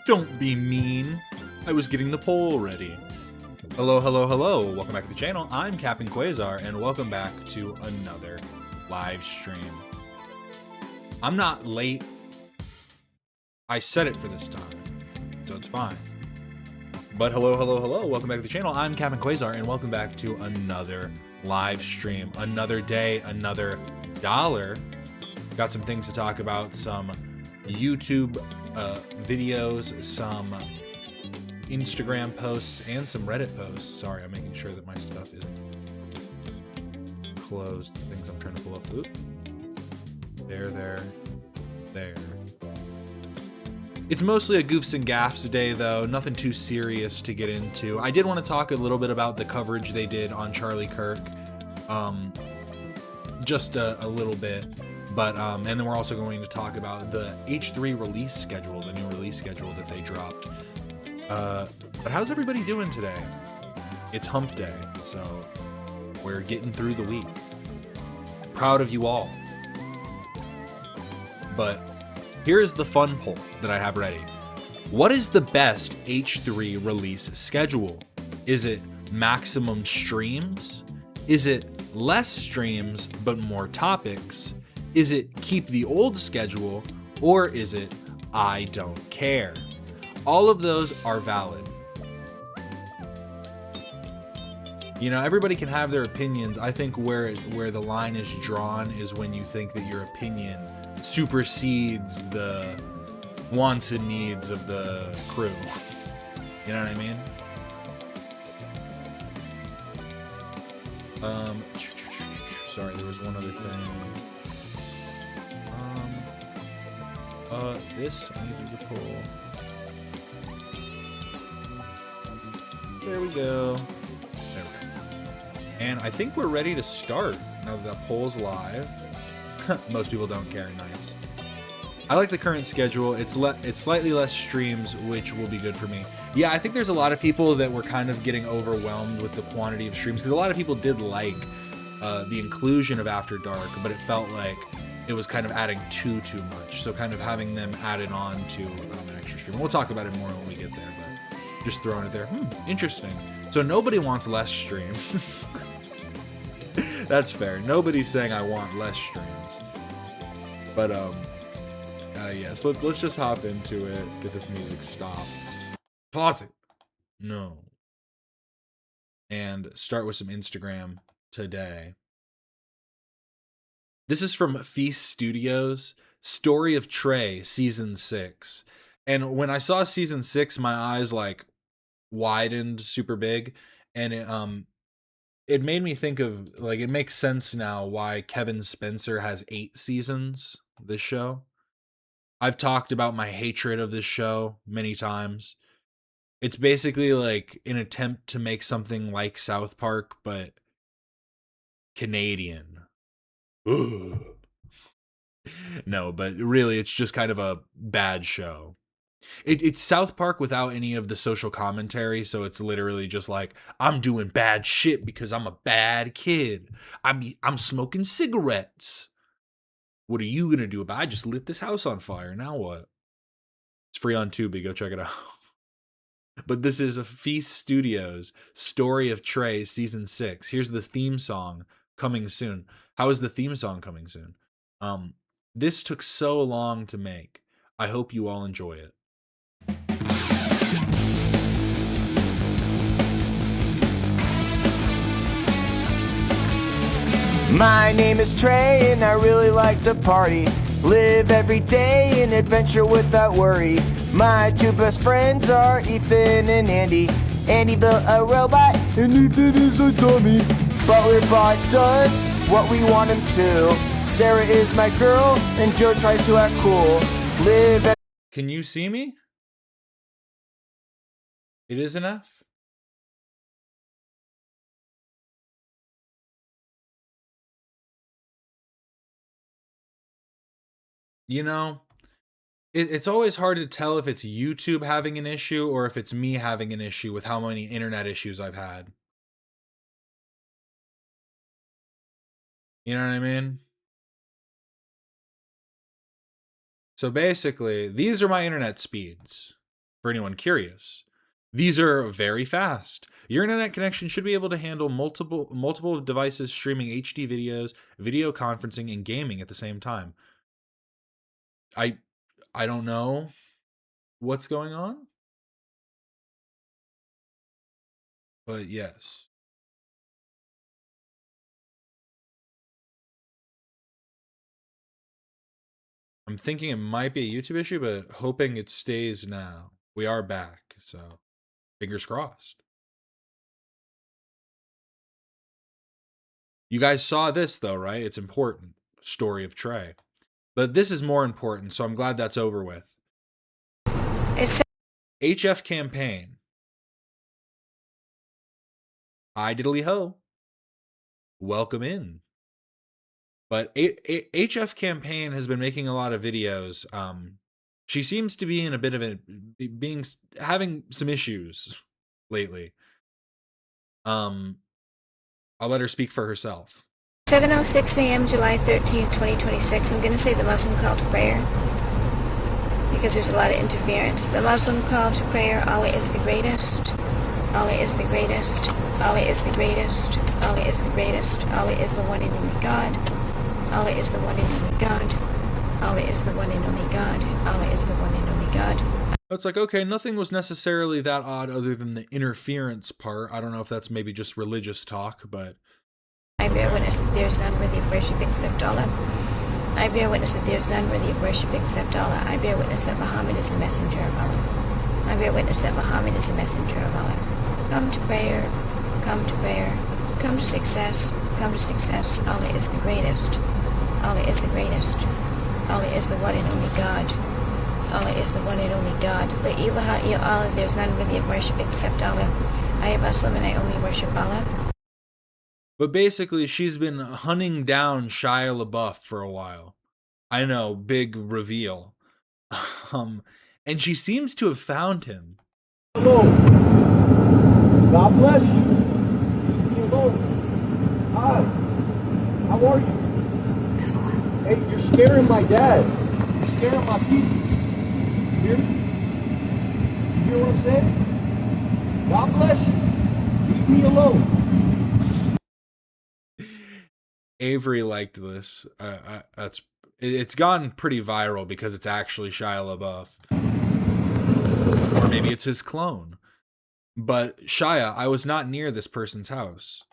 Don't be mean. I was getting the poll ready. Hello, hello, hello. Welcome back to the channel. I'm Captain Quasar, and welcome back to another live stream. I'm not late. I set it for this time, so it's fine. But hello, hello, hello. Welcome back to the channel. I'm Captain Quasar, and welcome back to another live stream. Another day, another dollar. Got some things to talk about, some YouTube videos, some Instagram posts, and some Reddit posts. Sorry, I'm making sure that my stuff isn't closed. Things I'm trying to pull up. Oop. There. It's mostly a goofs and gaffs day, though. Nothing too serious to get into. I did want to talk a little bit about the coverage they did on Charlie Kirk. Just a little bit. But, and then we're also going to talk about the H3 release schedule, the new release schedule that they dropped. But how's everybody doing today? It's hump day, so we're getting through the week. Proud of you all. But here's the fun poll that I have ready. What is the best H3 release schedule? Is it maximum streams? Is it less streams but more topics? Is it keep the old schedule, or is it I don't care? All of those are valid. You know, everybody can have their opinions. I think where the line is drawn is when you think that your opinion supersedes the wants and needs of the crew. You know what I mean? Sorry, there was one other thing. This I needed to pull. There we go. There we go. And I think we're ready to start now that that poll's live. Most people don't care. Nice. I like the current schedule. It's slightly less streams, which will be good for me. Yeah, I think there's a lot of people that were kind of getting overwhelmed with the quantity of streams because a lot of people did like the inclusion of After Dark, but it felt like it was kind of adding too much. So kind of having them added on to an extra stream. We'll talk about it more when we get there, but just throwing it there. Interesting. So nobody wants less streams. That's fair. Nobody's saying I want less streams. But yeah, so let's just hop into it. Get this music stopped. Pause it. No. And start with some Instagram today. This is from Feece Studios, Story of Trey, Season 6. And when I saw Season 6, my eyes, like, widened super big. And it made me think of, like, it makes sense now why Kevin Spencer has 8 seasons, this show. I've talked about my hatred of this show many times. It's basically, like, an attempt to make something like South Park, but Canadian. Ooh. No, but really, it's just kind of a bad show. It's South Park without any of the social commentary, so it's literally just like, I'm doing bad shit because I'm a bad kid. I'm smoking cigarettes. What are you gonna do about it? I just lit this house on fire. Now what? It's free on Tubi. Go check it out. But this is a Feece Studios, Story of Trey, Season 6. Here's the theme song coming soon. How is the theme song coming soon? This took so long to make. I hope you all enjoy it. My name is Trey and I really like to party. Live every day in adventure without worry. My 2 best friends are Ethan and Andy. Andy built a robot and Ethan is a dummy. But Robot does what we want him to. Sarah is my girl and Joe tries to act cool. Can you see me? It is an F? You know, it's always hard to tell if it's YouTube having an issue or if it's me having an issue with how many internet issues I've had. You know what I mean? So basically, these are my internet speeds. for anyone curious. These are very fast. Your internet connection should be able to handle multiple devices streaming HD videos, video conferencing, and gaming at the same time. I don't know what's going on, but yes. I'm thinking it might be a YouTube issue, but hoping it stays now. We are back, so fingers crossed. You guys saw this though, right? It's important. Story of Trey. But this is more important, so I'm glad that's over with. HF campaign. Hi diddly ho. Welcome in. But HF campaign has been making a lot of videos. She seems to be in a bit of having some issues lately. I'll let her speak for herself. 7:06 a.m. July 13th, 2026. I'm going to say the Muslim call to prayer because there's a lot of interference. The Muslim call to prayer: Allah is the greatest. Allah is the greatest. Allah is the greatest. Allah is the greatest. Allah is the one and only God. Allah is the one and only God. Allah is the one and only God. Allah is the one and only God. It's like, okay, nothing was necessarily that odd other than the interference part. I don't know if that's maybe just religious talk, but... I bear witness that there is none worthy of worship except Allah. I bear witness that there is none worthy of worship except Allah. I bear witness that Muhammad is the messenger of Allah. I bear witness that Muhammad is the messenger of Allah. Come to prayer. Come to prayer. Come to success. Come to success. Allah is the greatest. Allah is the greatest. Allah is the one and only God. Allah is the one and only God. La ilaha illallah. There's none worthy of worship except Allah. I am Muslim and I only worship Allah. But basically, she's been hunting down Shia LaBeouf for a while. I know, big reveal. And she seems to have found him. Hello. God bless you. Leave me alone. Hi. How are you? Hey, you're scaring my dad. You're scaring my people. You hear me? You hear what I'm saying? God bless you. Leave me alone. Avery liked this. It's gone pretty viral because it's actually Shia LaBeouf. Or maybe it's his clone. But Shia, I was not near this person's house.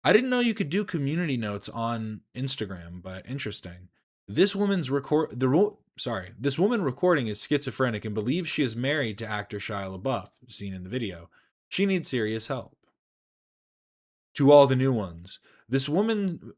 I didn't know you could do community notes on Instagram, but interesting. This woman recording is schizophrenic and believes she is married to actor Shia LaBeouf, seen in the video. She needs serious help. To all the new ones, this woman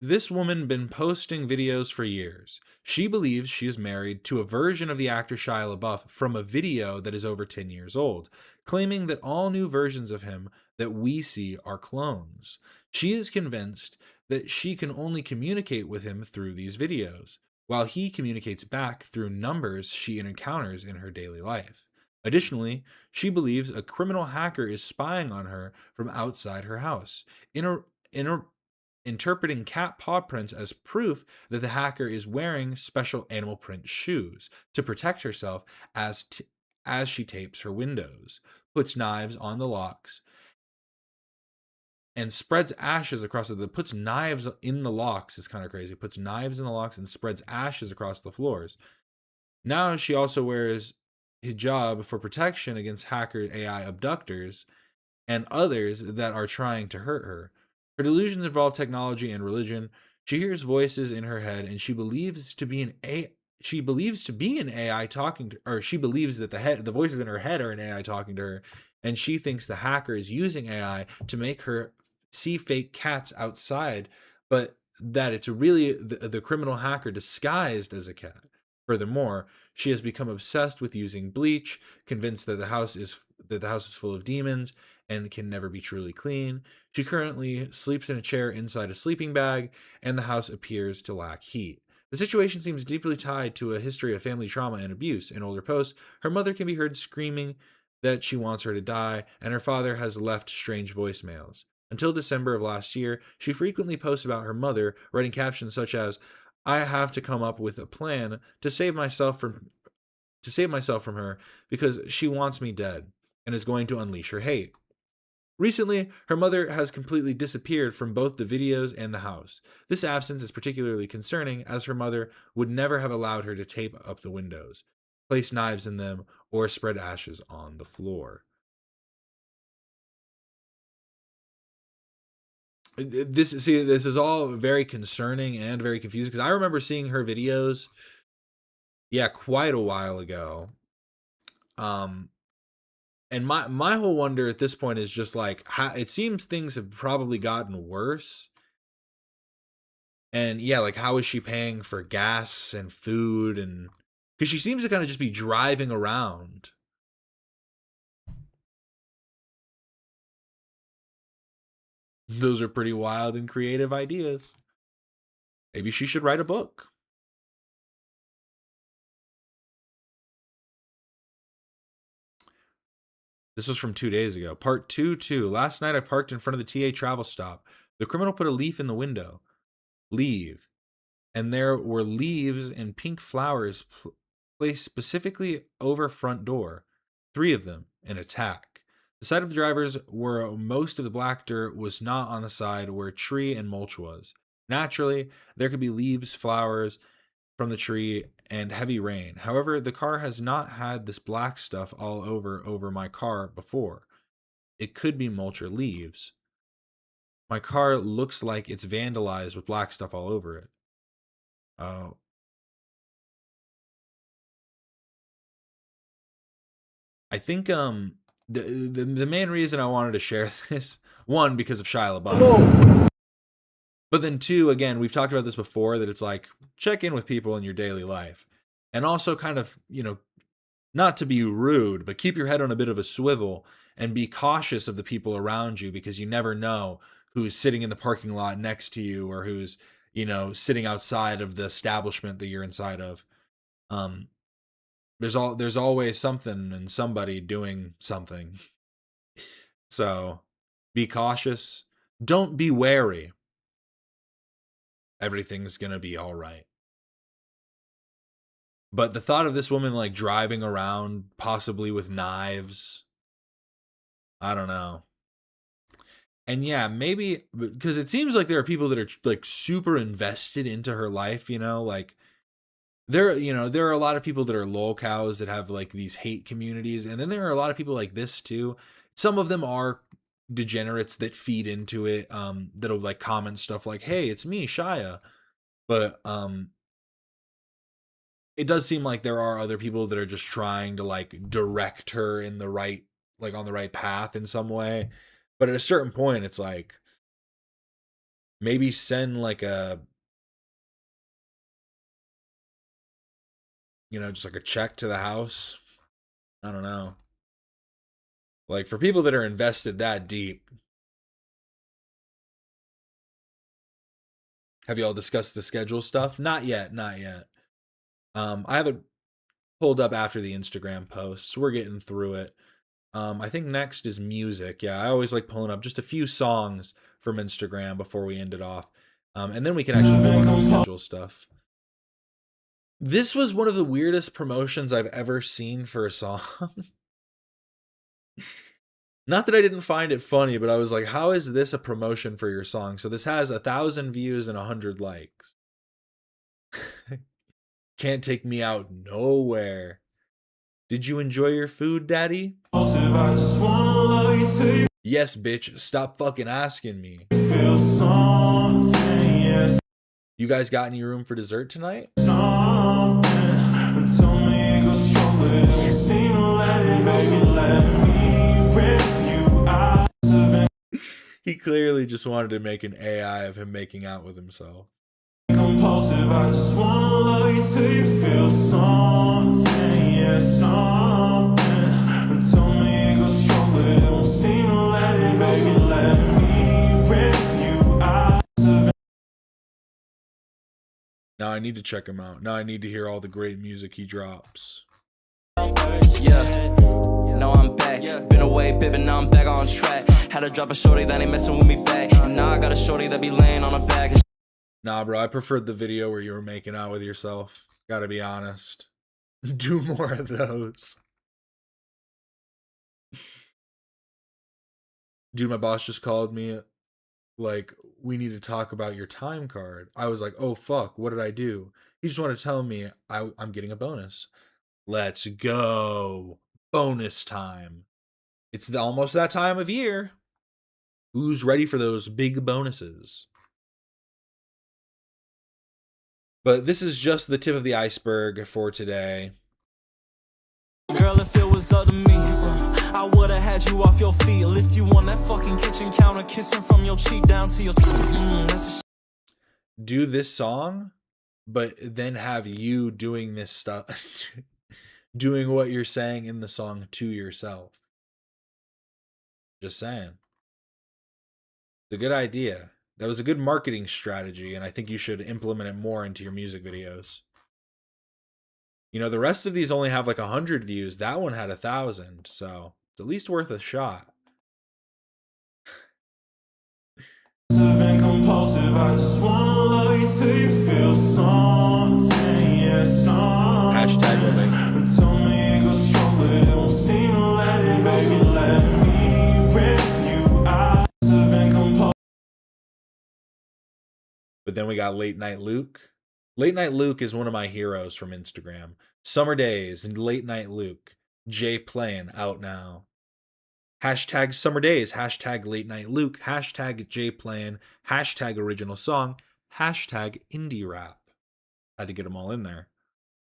been posting videos for years. She believes she is married to a version of the actor Shia LaBeouf from a video that is over 10 years old, claiming that all new versions of him that we see are clones. She is convinced that she can only communicate with him through these videos, while he communicates back through numbers she encounters in her daily life. Additionally, she believes a criminal hacker is spying on her from outside her house, interpreting cat paw prints as proof that the hacker is wearing special animal print shoes to protect herself as she tapes her windows, puts knives on the locks, and spreads ashes across puts knives in the locks is kind of crazy. Puts knives in the locks and spreads ashes across the floors. Now she also wears hijab for protection against hacker AI abductors and others that are trying to hurt her. Her delusions involve technology and religion. She hears voices in her head, and she believes to be an AI talking to her, or she believes that the voices in her head are an AI talking to her, and she thinks the hacker is using AI to make her see fake cats outside, but that it's really the criminal hacker disguised as a cat. Furthermore, she has become obsessed with using bleach, convinced that the house is full of demons and can never be truly clean. She currently sleeps in a chair inside a sleeping bag, and the house appears to lack heat. The situation seems deeply tied to a history of family trauma and abuse. In older posts, her mother can be heard screaming that she wants her to die, and her father has left strange voicemails. Until December of last year, she frequently posts about her mother, writing captions such as, "I have to come up with a plan to save myself from to save myself from her because she wants me dead and is going to unleash her hate. Recently, her mother has completely disappeared from both the videos and the house. This absence is particularly concerning as her mother would never have allowed her to tape up the windows, place knives in them, or spread ashes on the floor. This is all very concerning and very confusing because I remember seeing her videos, quite a while ago. And my whole wonder at this point is just like, how it seems things have probably gotten worse. And like, how is she paying for gas and food? And because she seems to kind of just be driving around. Those are pretty wild and creative ideas. Maybe she should write a book. This was from 2 days ago. Part 2-2. Last night I parked in front of the TA travel stop. The criminal put a leaf in the window. Leave. And there were leaves and pink flowers placed specifically over front door. 3 of them. An attack. The side of the drivers where most of the black dirt was not on the side where tree and mulch was. Naturally, there could be leaves, flowers from the tree, and heavy rain. However, the car has not had this black stuff all over my car before. It could be mulch or leaves. My car looks like it's vandalized with black stuff all over it. Oh. I think the main reason I wanted to share this, one, because of Shia LaBeouf. But then 2, again, we've talked about this before, that it's like, check in with people in your daily life. And also kind of, not to be rude, but keep your head on a bit of a swivel and be cautious of the people around you, because you never know who's sitting in the parking lot next to you or who's, sitting outside of the establishment that you're inside of. There's always something and somebody doing something. So be cautious. Don't be wary. Everything's gonna be all right. But the thought of this woman like driving around possibly with knives, I don't know. And maybe because it seems like there are people that are like super invested into her life, like there are a lot of people that are lolcows that have like these hate communities, and then there are a lot of people like this too. Some of them are degenerates that feed into it, that'll like comment stuff like, hey, it's me, Shia. But it does seem like there are other people that are just trying to like direct her in the right, like on the right path in some way. But at a certain point, it's like, maybe send like a, just like a check to the house. I don't know. Like, for people that are invested that deep. Have you all discussed the schedule stuff? Not yet. I have it pulled up after the Instagram posts. We're getting through it. I think next is music. Yeah, I always like pulling up just a few songs from Instagram before we end it off. And then we can actually move on to schedule stuff. This was one of the weirdest promotions I've ever seen for a song. Not that I didn't find it funny, but I was like, how is this a promotion for your song? So this has 1,000 views and 100 likes. Can't take me out nowhere. Did you enjoy your food, daddy? Yes, bitch. Stop fucking asking me. You guys got any room for dessert tonight? He clearly just wanted to make an AI of him making out with himself. Compulsive, I just wanna love you till you feel something, yeah, something. And tell me it goes strong, but it won't seem to let it go. Baby, let me rip you out of it. Now I need to check him out. Now I need to hear all the great music he drops. Yeah, now I'm back. Been away, pippin', now I'm back on track. Had to drop a shorty that ain't messing with me back. And now I got a shorty that be laying on her back. Nah, bro, I preferred the video where you were making out with yourself. Gotta be honest. Do more of those. Dude, my boss just called me, like, we need to talk about your time card. I was like, oh, fuck, what did I do? He just wanted to tell me I'm getting a bonus. Let's go. Bonus time. It's almost that time of year. Who's ready for those big bonuses? But this is just the tip of the iceberg for today. Girl, if it was up to me, I would've had you off your feet, lift you on that fucking kitchen counter, kissing from your cheek down to your Do this song, but then have you doing this stuff, doing what you're saying in the song to yourself. Just saying. It's a good idea. That was a good marketing strategy, and I think you should implement it more into your music videos. You know, the rest of these only have like 100 views. That one had 1,000, so it's at least worth a shot. And compulsive, I just wanna love you till you feel something, yeah, something. Hashtag living. And tell me it goes strong, but it won't seem to let it, baby, let me rip you out. And compulsive. But then we got Late Night Luke. Late Night Luke is one of my heroes from Instagram. Summer Days and Late Night Luke. Jay playing out now. Hashtag Summer Days. Hashtag Late Night Luke. Hashtag Jay playing. Hashtag original song. Hashtag indie rap. Had to get them all in there.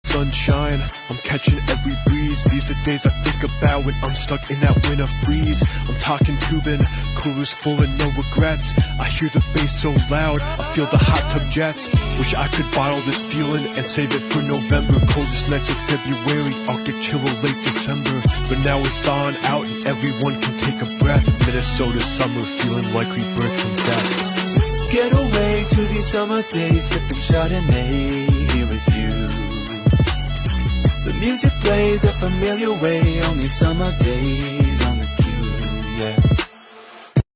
Sunshine, I'm catching every breeze. These are days I think about when I'm stuck in that winter freeze. I'm talking tubing, coolers full and no regrets. I hear the bass so loud, I feel the hot tub jets. Wish I could bottle this feeling and save it for November. Coldest nights of February, Arctic chill or late December. But now it's thawing out and everyone can take a breath. Minnesota summer, feeling like rebirth from death. Get away to these summer days, sipping Chardonnay here with you. The music plays a familiar way, only summer days on the queue, yeah.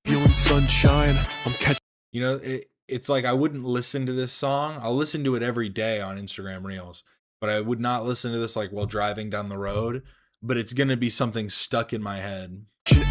Feeling sunshine, I'm catching. You know, it's like I wouldn't listen to this song. I'll listen to it every day on Instagram Reels, but I would not listen to this like while driving down the road. But it's gonna be something stuck in my head.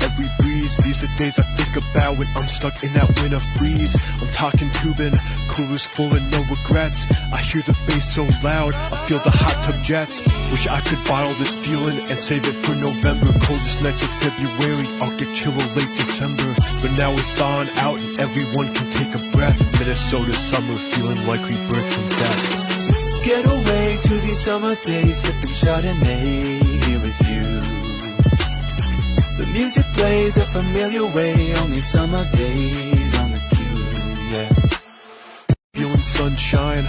Every breeze, these are days I think about when I'm stuck in that winter freeze. I'm talking tubing, coolers full and no regrets. I hear the bass so loud, I feel the hot tub jets. Wish I could bottle this feeling and save it for November. Coldest nights of February, Arctic chill or late December. But now it's thawing out and everyone can take a breath. Minnesota summer, feeling like rebirth from death. Get away to these summer days, sipping Chardonnay here with you. The music plays a familiar way, only summer days on the queue, yeah. Feeling sunshine.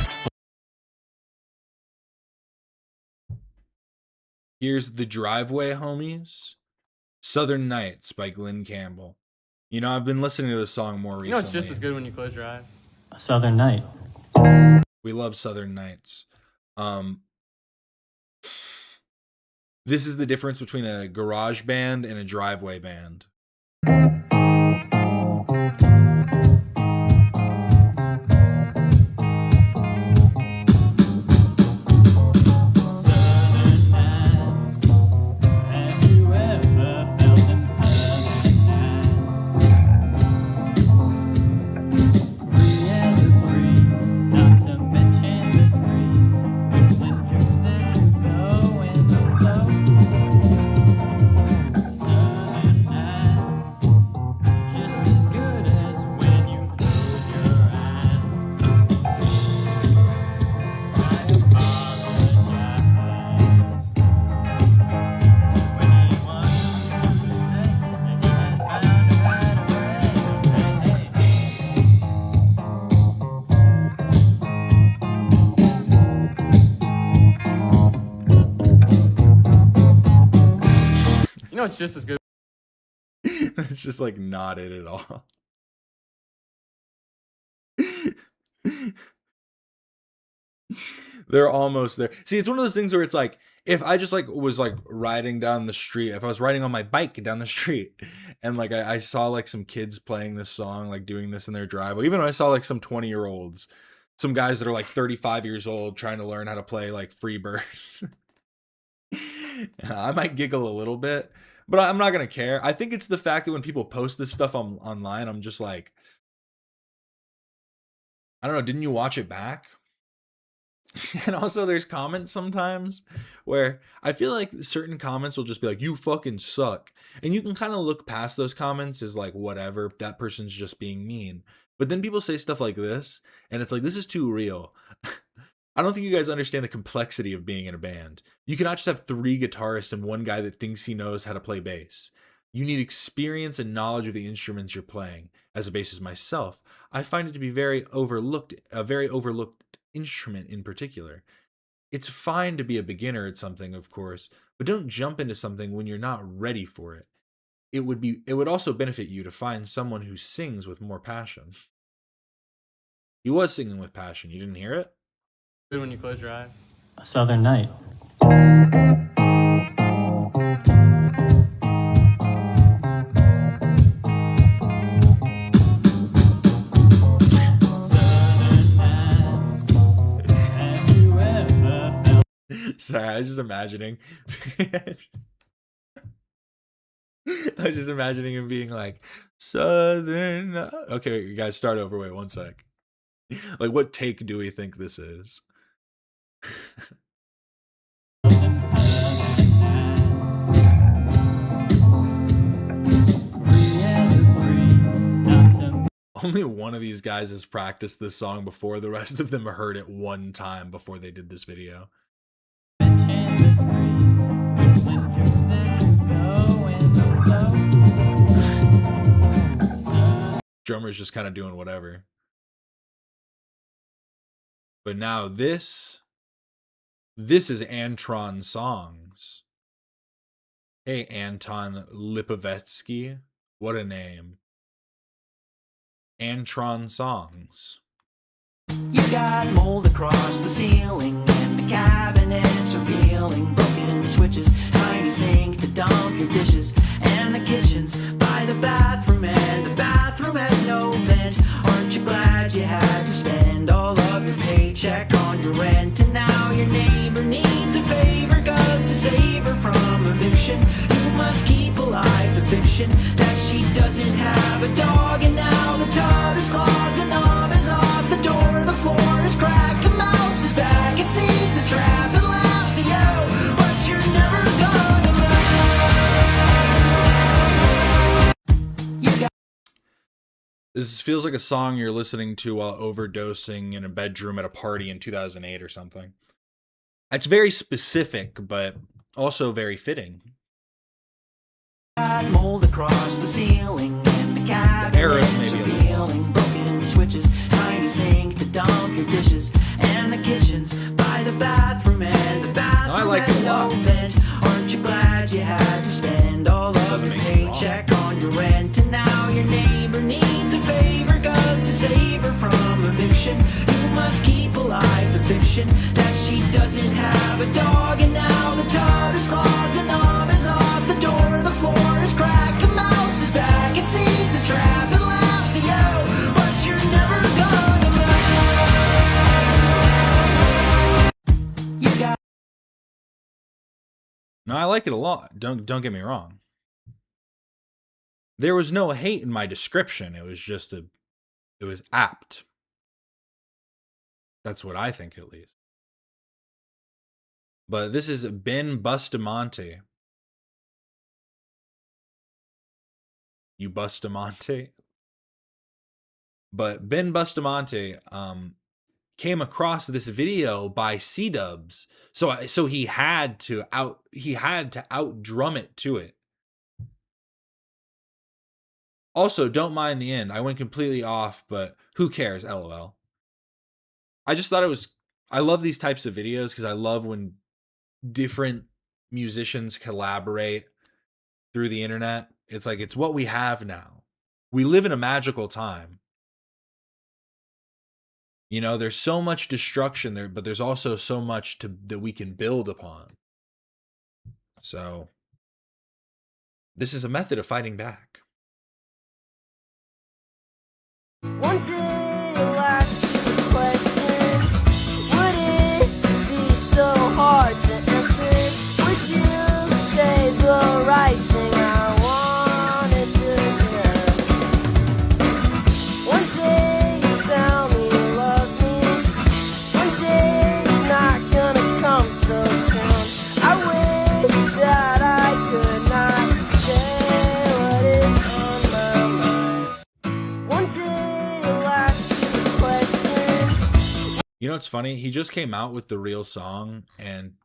Here's The Driveway, homies. Southern Nights by Glenn Campbell. You know, I've been listening to this song more recently. You know it's just as good when you close your eyes? A Southern Night. We love Southern Nights. This is the difference between a garage band and a driveway band. It's just as good. It's just like not it at all. They're almost there. See, it's one of those things where it's like, if I just like was like riding down the street, if I was riding on my bike down the street and like I saw like some kids playing this song, like doing this in their driveway, even though I saw like some 20-year-olds, some guys that are like 35 years old trying to learn how to play like Freebird. I might giggle a little bit, but I'm not gonna care. I think it's the fact that when people post this stuff online, I'm just like, I don't know, didn't you watch it back? And also there's comments sometimes where I feel like certain comments will just be like, you fucking suck. And you can kind of look past those comments as like, whatever, that person's just being mean. But then people say stuff like this, and it's like, this is too real. I don't think you guys understand the complexity of being in a band. You cannot just have 3 guitarists and one guy that thinks he knows how to play bass. You need experience and knowledge of the instruments you're playing. As a bassist myself, I find it to be a very overlooked instrument in particular. It's fine to be a beginner at something, of course, but don't jump into something when you're not ready for it. It would also benefit you to find someone who sings with more passion. He was singing with passion. You didn't hear it? Good when you close your eyes. A Southern Night. Sorry, I was just imagining. I was just imagining him being like, Southern. Okay, you guys start over. Wait, one sec. Like, what take do we think this is? Only one of these guys has practiced this song before. The rest of them heard it one time before they did this video. Drummer's just kind of doing whatever. But now this is Antron Songs. Hey, Anton Lipovetsky. What a name. Antron Songs. You got mold across the ceiling, and the cabinets are peeling. Broken switches, tiny sink to dump your dishes, and the kitchen's by the bathroom, and the bathroom has no vent. Aren't you glad you had to spend all of your paycheck on your rent? And now your neighbor needs a favor, 'cause to save her from eviction, you must keep alive the fiction that she doesn't have a dog. And now the tub is clogged, the knob is off, the door, the floor is cracked, the mouse is back, it sees the trap and laughs at you, but you're never gonna move. This feels like a song you're listening to while overdosing in a bedroom at a party in 2008 or something. It's very specific, but also very fitting. Mold across the ceiling, and the cabinets are peeling. Broken switches, tiny sink to dump your dishes, and the kitchen's by the bathroom, and the bathroom has no vent. Aren't you glad you had to spend all of your paycheck on your rent? And now your neighbor needs a favor, 'cause to save her from eviction, you must keep alive the fiction that she doesn't have a dog. And now the tub is clogged, the knob is off, the door, the floor is cracked, the mouse is back, it sees the trap and laughs at you, but you're never gonna move. You got. No, I like it a lot. Don't get me wrong. There was no hate in my description. It was just it was apt. That's what I think, at least. But this is Ben Bustamante. You Bustamante? But Ben Bustamante came across this video by C-Dubs. So he had to outdrum it to it. Also, don't mind the end. I went completely off, but who cares? LOL. I just thought I love these types of videos because I love when different musicians collaborate through the internet. It's like, it's what we have now. We live in a magical time. You know, there's so much destruction there, but there's also so much that we can build upon. So, this is a method of fighting back. One thing I'll ask you a question. Would it be so hard to answer? Would You know what's funny? He just came out with the real song, and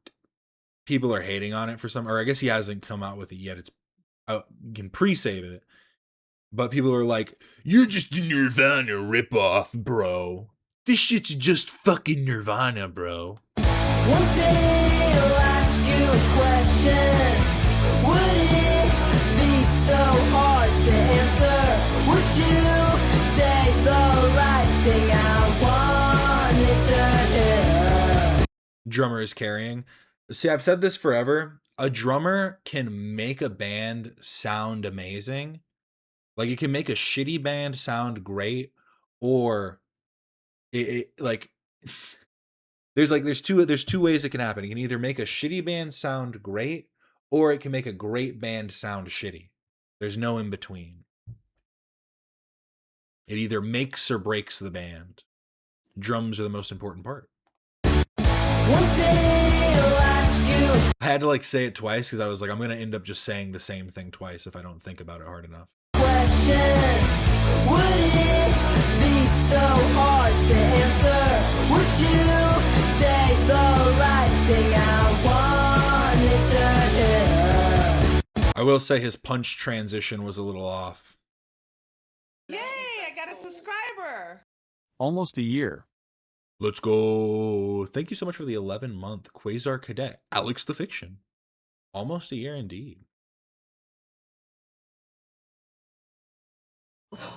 people are hating on it for some, or I guess he hasn't come out with it yet. It's you can pre-save it, but people are like, "You're just a Nirvana ripoff, bro. This shit's just fucking Nirvana, bro." One day I'll ask you a question. Would it be so hard to answer? Would you say the right thing? I wanted to hear. Drummer is carrying. See, I've said this forever. A drummer can make a band sound amazing. Like, it can make a shitty band sound great, or it like there's two ways it can happen. It can either make a shitty band sound great, or it can make a great band sound shitty. There's no in between. It either makes or breaks the band. Drums are the most important part. I had to like say it twice because I was like, I'm gonna end up just saying the same thing twice if I don't think about it hard enough. Question. Would it be so hard to answer? Would you say the right thing? I wanted to hear. I will say his punch transition was a little off. Yay, I got a subscriber. Almost a year. Let's go. Thank you so much for the 11-month Quasar Cadet. Alex the Fiction. Almost a year indeed.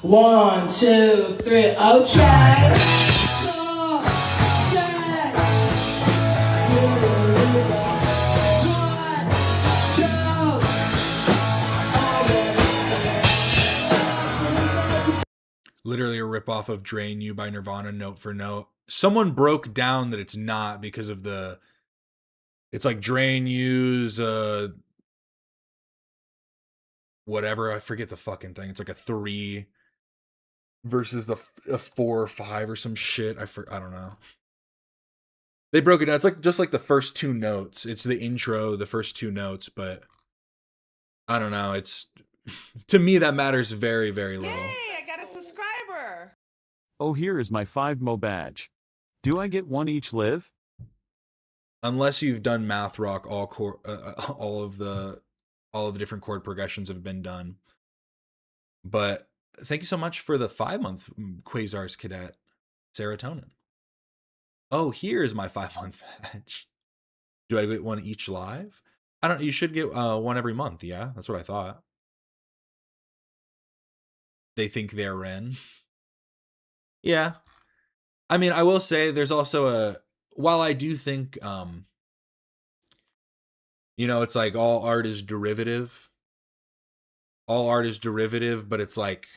1, 2, 3, okay. Literally a ripoff of Drain You by Nirvana, note for note. Someone broke down that it's not because of it's like Drain You's, whatever, I forget the fucking thing. It's like a 3 versus a 4 or 5 or some shit. I don't know. They broke it down. It's like just like the first 2 notes. It's the intro, the first 2 notes, but I don't know. It's to me that matters very, very little. Yay, I got a subscriber. Oh, here is my 5 badge. Do I get one each live? Unless you've done math rock, all of the different chord progressions have been done. But thank you so much for the 5-month Quasar's Cadet Serotonin. Oh, here's my 5-month badge. Do I get one each live? I don't. You should get one every month. Yeah, that's what I thought. They think they're Ren. Yeah. I mean, I will say there's also while I do think, it's like all art is derivative. All art is derivative, but it's like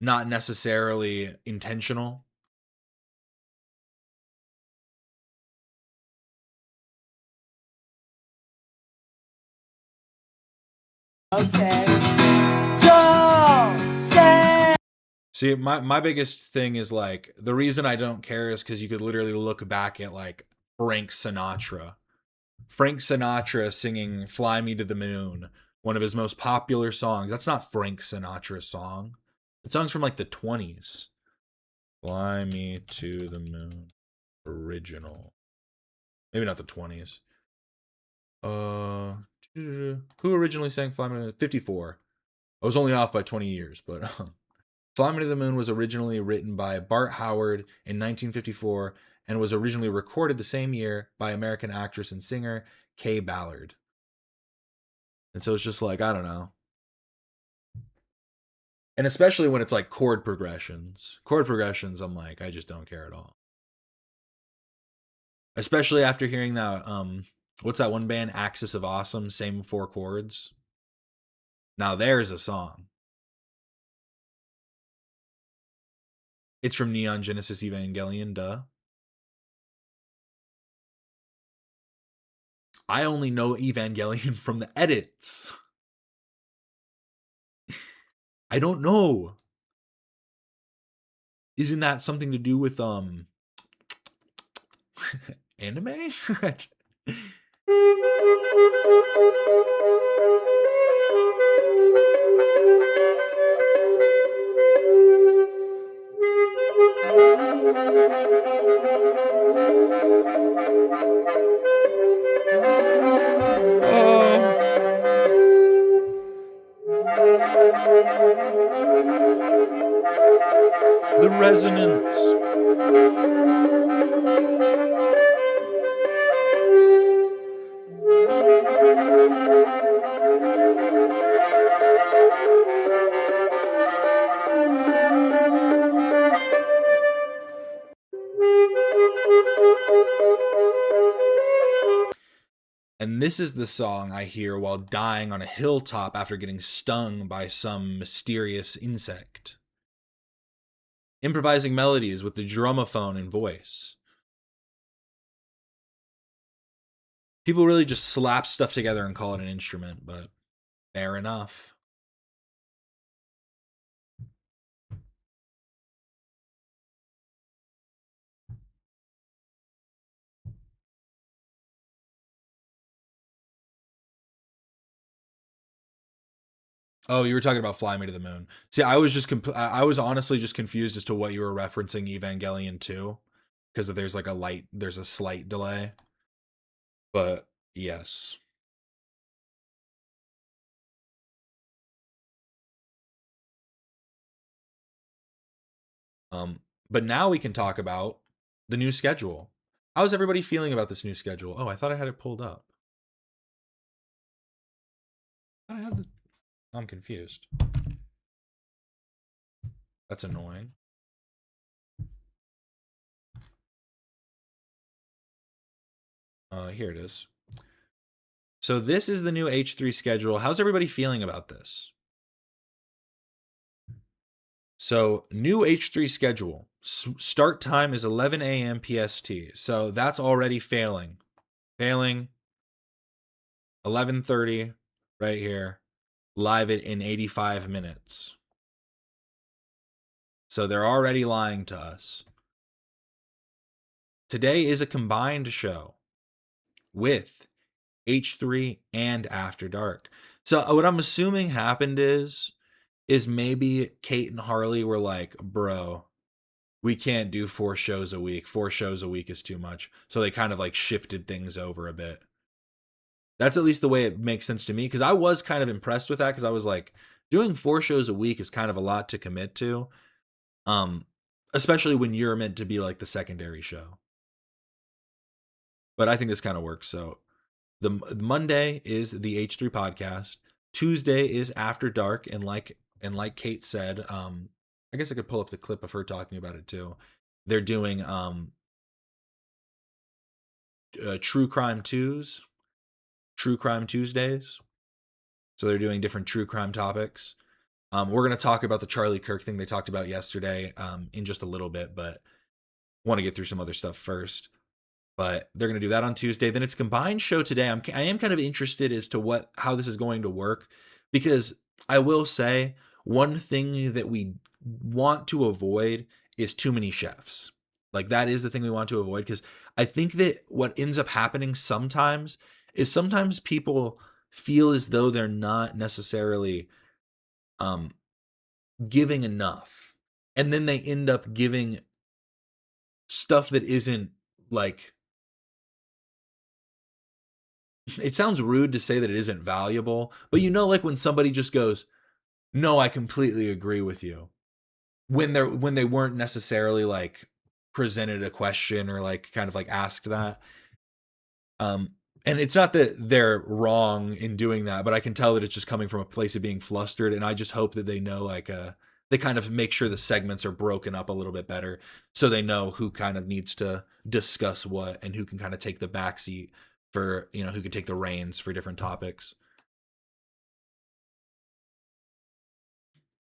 not necessarily intentional. Okay. Don't say. See, my biggest thing is like the reason I don't care is because you could literally look back at like Frank Sinatra. Frank Sinatra singing Fly Me to the Moon, one of his most popular songs. That's not Frank Sinatra's song. The song's from like the 20s. Fly Me to the Moon. Original. Maybe not the 20s. Who originally sang Fly Me to the Moon? 54. I was only off by 20 years, but Fly Me to the Moon was originally written by Bart Howard in 1954 and was originally recorded the same year by American actress and singer Kay Ballard. And so it's just like, I don't know. And especially when it's like chord progressions. Chord progressions, I'm like, I just don't care at all. Especially after hearing that, what's that one band, Axis of Awesome, same 4 chords. Now there's a song. It's from Neon Genesis Evangelion, duh. I only know Evangelion from the edits. I don't know. Isn't that something to do with anime? resonance. And this is the song I hear while dying on a hilltop after getting stung by some mysterious insect. Improvising melodies with the drumophone and voice. People really just slap stuff together and call it an instrument, but fair enough. Oh, you were talking about Fly Me to the Moon. See, I was just I was honestly just confused as to what you were referencing Evangelion to, because there's like there's a slight delay. But yes. But now we can talk about the new schedule. How's everybody feeling about this new schedule? Oh, I thought I had it pulled up. I'm confused. That's annoying. Here it is. So this is the new H3 schedule. How's everybody feeling about this? So new H3 schedule. Start time is 11 a.m. PST. So that's already failing. Failing. 11:30 right here. Live it in 85 minutes. So they're already lying to us. Today is a combined show with H3 and After Dark. So what I'm assuming happened is maybe Kate and Harley were like, bro, we can't do 4 shows a week. 4 shows a week is too much. So they kind of like shifted things over a bit. That's at least the way it makes sense to me, because I was kind of impressed with that, because I was like, doing 4 shows a week is kind of a lot to commit to. Especially when you're meant to be like the secondary show. But I think this kind of works. So the Monday is the H3 podcast. Tuesday is After Dark, and like Kate said, I guess I could pull up the clip of her talking about it too. They're doing True Crime Tuesdays. So they're doing different true crime topics. We're going to talk about the Charlie Kirk thing they talked about yesterday in just a little bit, but want to get through some other stuff first. But they're going to do that on Tuesday. Then it's a combined show today. I am kind of interested as to how this is going to work, because I will say one thing that we want to avoid is too many chefs. Like, that is the thing we want to avoid, because I think that what ends up happening sometimes is sometimes people feel as though they're not necessarily giving enough, and then they end up giving stuff that isn't like, it sounds rude to say that it isn't valuable, but like when somebody just goes, no, I completely agree with you, when they weren't necessarily like presented a question or like kind of like asked that. And it's not that they're wrong in doing that, but I can tell that it's just coming from a place of being flustered. And I just hope that they know, like, they kind of make sure the segments are broken up a little bit better, so they know who kind of needs to discuss what and who can kind of take the backseat for, who can take the reins for different topics.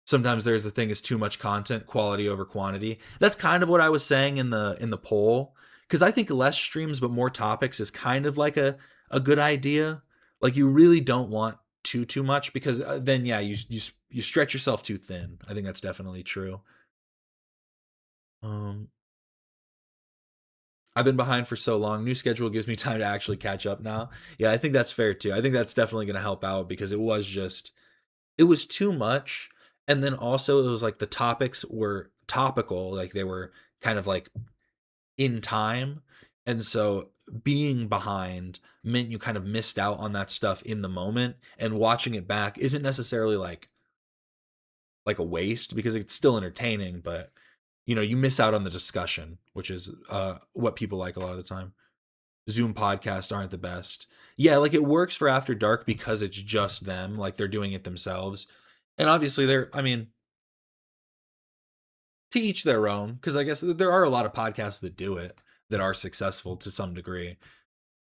Sometimes there's the thing is too much content, quality over quantity. That's kind of what I was saying in the poll. Because I think less streams but more topics is kind of like a good idea. Like, you really don't want too much, because then you stretch yourself too thin. I think that's definitely true. I've been behind for so long. New schedule gives me time to actually catch up now. Yeah, I think that's fair too. I think that's definitely going to help out, because it was too much. And then also it was like the topics were topical, like they were kind of like in time, and so being behind meant you kind of missed out on that stuff in the moment, and watching it back isn't necessarily like a waste, because it's still entertaining, but you know, you miss out on the discussion, which is what people like a lot of the time. Zoom podcasts aren't the best. Yeah, like it works for After Dark because it's just them, like they're doing it themselves. And obviously I mean, to each their own, because I guess there are a lot of podcasts that do it that are successful to some degree.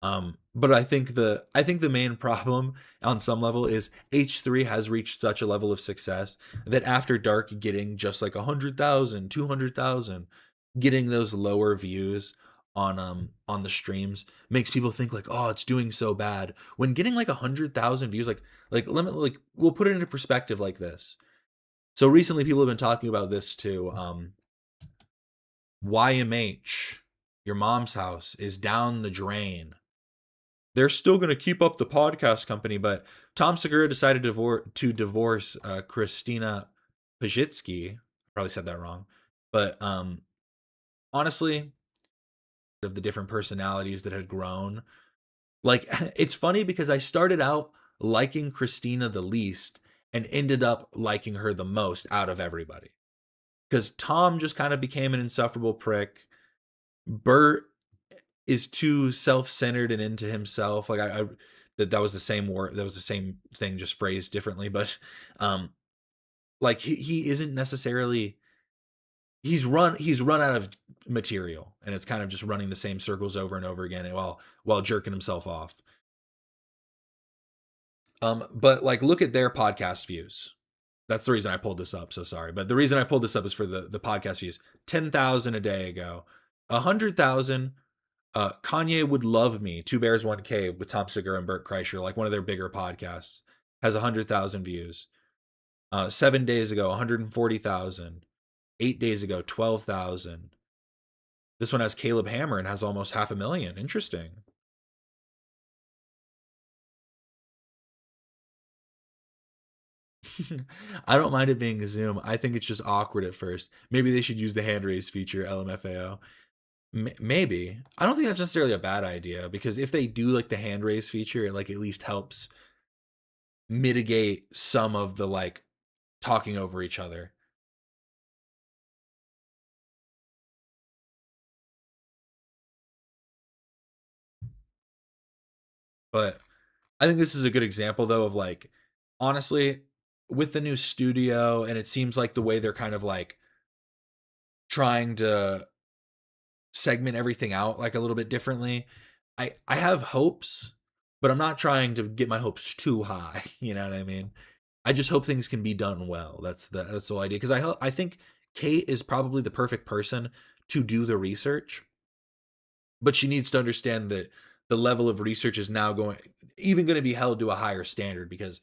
But I think the main problem on some level is H3 has reached such a level of success that After Dark getting just like 100,000, 200,000, getting those lower views on the streams makes people think like, oh, it's doing so bad. When getting like 100,000 views, we'll put it into perspective like this. So recently people have been talking about this too. YMH, Your Mom's House, is down the drain. They're still going to keep up the podcast company, but Tom Segura decided to divorce Christina Pajitsky. I probably said that wrong. But honestly, of the different personalities that had grown, like, it's funny because I started out liking Christina the least and ended up liking her the most out of everybody. Because Tom just kind of became an insufferable prick. Bert is too self-centered and into himself. Like that was the same word, that was the same thing, just phrased differently. But like he isn't necessarily, he's run out of material, and it's kind of just running the same circles over and over again while jerking himself off. But like, look at their podcast views. That's the reason I pulled this up. So sorry, but the reason I pulled this up is for the podcast views. 10,000 a day ago, 100,000. Kanye Would Love Me, Two Bears, One Cave with Tom Segura and Bert Kreischer, like one of their bigger podcasts, has 100,000 views. 7 days ago, 140,000. 8 days ago, 12,000. This one has Caleb Hammer and has almost 500,000. Interesting. I don't mind it being Zoom. I think it's just awkward at first. Maybe they should use the hand raise feature, LMFAO. Maybe. I don't think that's necessarily a bad idea, because if they do like the hand raise feature, it like at least helps mitigate some of the like talking over each other. But I think this is a good example though of like, honestly, with the new studio, and it seems like the way they're kind of like trying to segment everything out like a little bit differently, I have hopes, but I'm not trying to get my hopes too high. You know what I mean? I just hope things can be done well. That's the whole idea. Because I think Kate is probably the perfect person to do the research, but she needs to understand that the level of research is now going to be held to a higher standard. Because,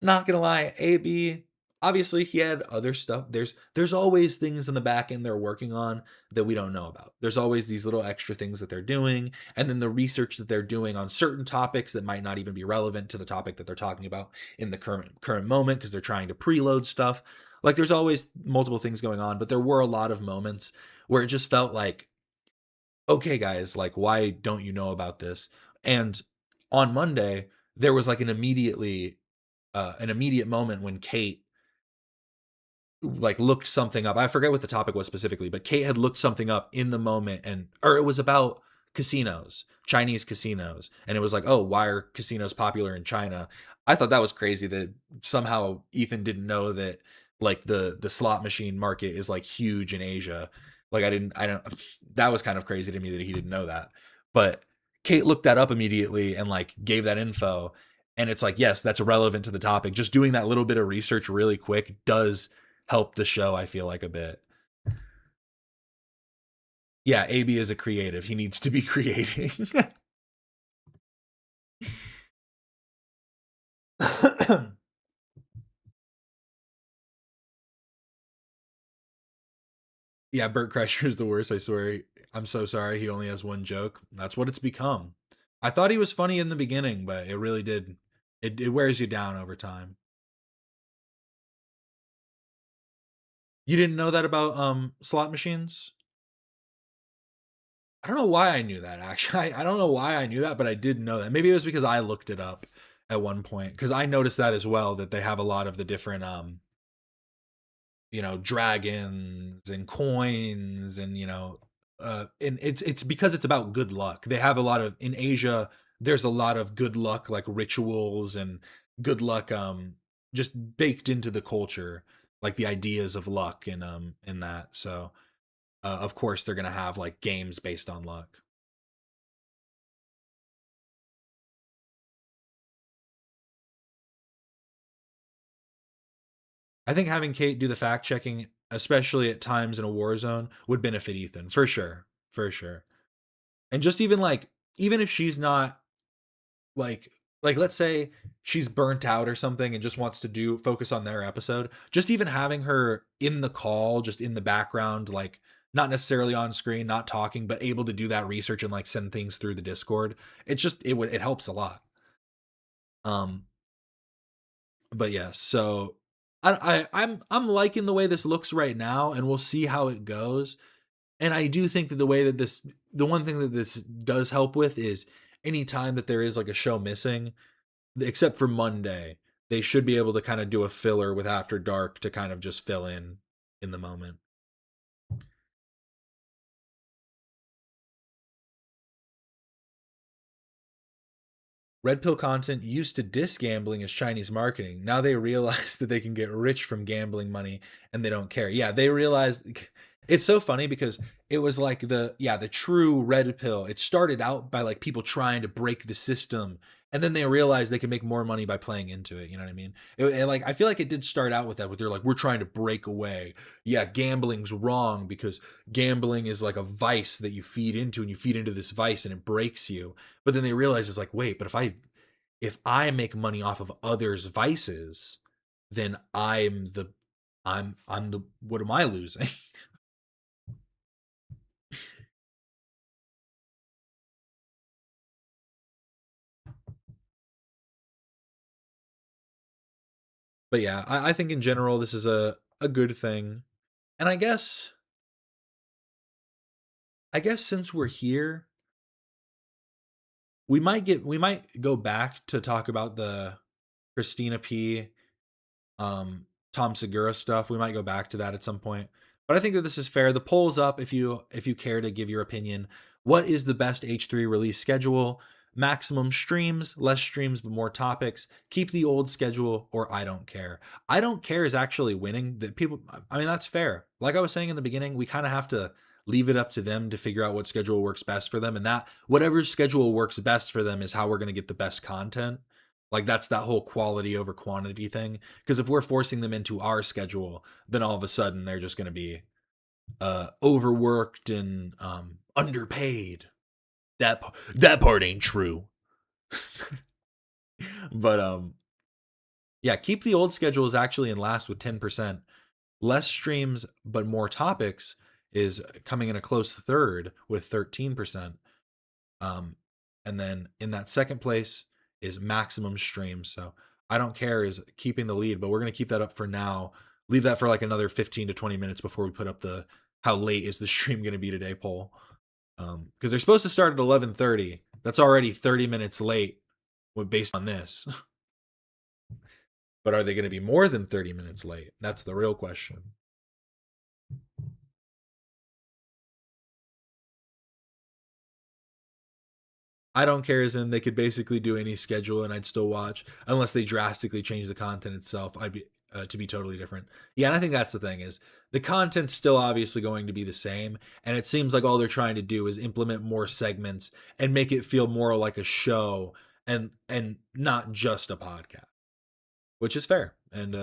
not gonna lie, AB, obviously he had other stuff. There's always things in the back end they're working on that we don't know about. There's always these little extra things that they're doing, and then the research that they're doing on certain topics that might not even be relevant to the topic that they're talking about in the current moment, because they're trying to preload stuff. Like, there's always multiple things going on, but there were a lot of moments where it just felt like, okay guys, like, why don't you know about this? And on Monday there was like an immediate moment when Kate like looked something up. I forget what the topic was specifically, but Kate had looked something up in the moment, or it was about casinos, Chinese casinos. And it was like, oh, why are casinos popular in China? I thought that was crazy that somehow Ethan didn't know that like the slot machine market is like huge in Asia. Like I don't, that was kind of crazy to me that he didn't know that. But Kate looked that up immediately and like gave that info. And it's like, yes, that's relevant to the topic. Just doing that little bit of research really quick does help the show, I feel like, a bit. Yeah, AB is a creative. He needs to be creating. Yeah, Bert Kreischer is the worst, I swear. I'm so sorry he only has one joke. That's what it's become. I thought he was funny in the beginning, but it really did. It wears you down over time. You didn't know that about slot machines? I don't know why I knew that, actually. I don't know why I knew that, but I did know that. Maybe it was because I looked it up at one point, because I noticed that as well, that they have a lot of the different dragons and coins and and it's because it's about good luck. They have a lot of in Asia. There's a lot of good luck like rituals and good luck just baked into the culture, like the ideas of luck and in that. So of course they're gonna have like games based on luck. I think having Kate do the fact checking, especially at times in a war zone, would benefit Ethan for sure, for sure. And just even if she's not like let's say she's burnt out or something and just wants to do focus on their episode, just even having her in the call, just in the background, like not necessarily on screen, not talking, but able to do that research and like send things through the Discord. It helps a lot. Um, but yeah, so I'm liking the way this looks right now, and we'll see how it goes. And I do think that the one thing that this does help with is anytime that there is like a show missing, except for Monday, they should be able to kind of do a filler with After Dark to kind of just fill in the moment. Red pill content used to diss gambling as Chinese marketing. Now they realize that they can get rich from gambling money and they don't care. Yeah, they realize it's so funny because it was like the true red pill. It started out by like people trying to break the system, and then they realized they can make more money by playing into it. You know what I mean? Like I feel like it did start out with that, where they're like, we're trying to break away. Yeah, gambling's wrong because gambling is like a vice that you feed into, and you feed into this vice and it breaks you. But then they realize it's like, wait, but if I make money off of others' vices, then I'm the what am I losing? But yeah, I think in general this is a good thing. And I guess since we're here, we might go back to talk about the Christina P Tom Segura stuff. We might go back to that at some point. But I think that this is fair. The poll's up if you care to give your opinion. What is the best H3 release schedule? Maximum streams, less streams but more topics. Keep the old schedule, or I don't care. I don't care is actually winning. That people, I mean, that's fair. Like I was saying in the beginning, we kind of have to leave it up to them to figure out what schedule works best for them, and that whatever schedule works best for them is how we're going to get the best content. Like that's that whole quality over quantity thing. Because if we're forcing them into our schedule, then all of a sudden they're just going to be overworked and underpaid. That part ain't true. But yeah, keep the old schedule is actually in last with 10%. Less streams but more topics is coming in a close third with 13%. And then in that second place is maximum streams. So I don't care is keeping the lead, but we're going to keep that up for now. Leave that for like another 15 to 20 minutes before we put up the how late is the stream going to be today poll. Because they're supposed to start at 11:30. That's already 30 minutes late based on this. But are they going to be more than 30 minutes late? That's the real question. I don't care as in they could basically do any schedule and I'd still watch unless they drastically change the content itself. I'd be to be totally different. Yeah, and I think that's the thing is the content's still obviously going to be the same, and it seems like all they're trying to do is implement more segments and make it feel more like a show and not just a podcast, which is fair and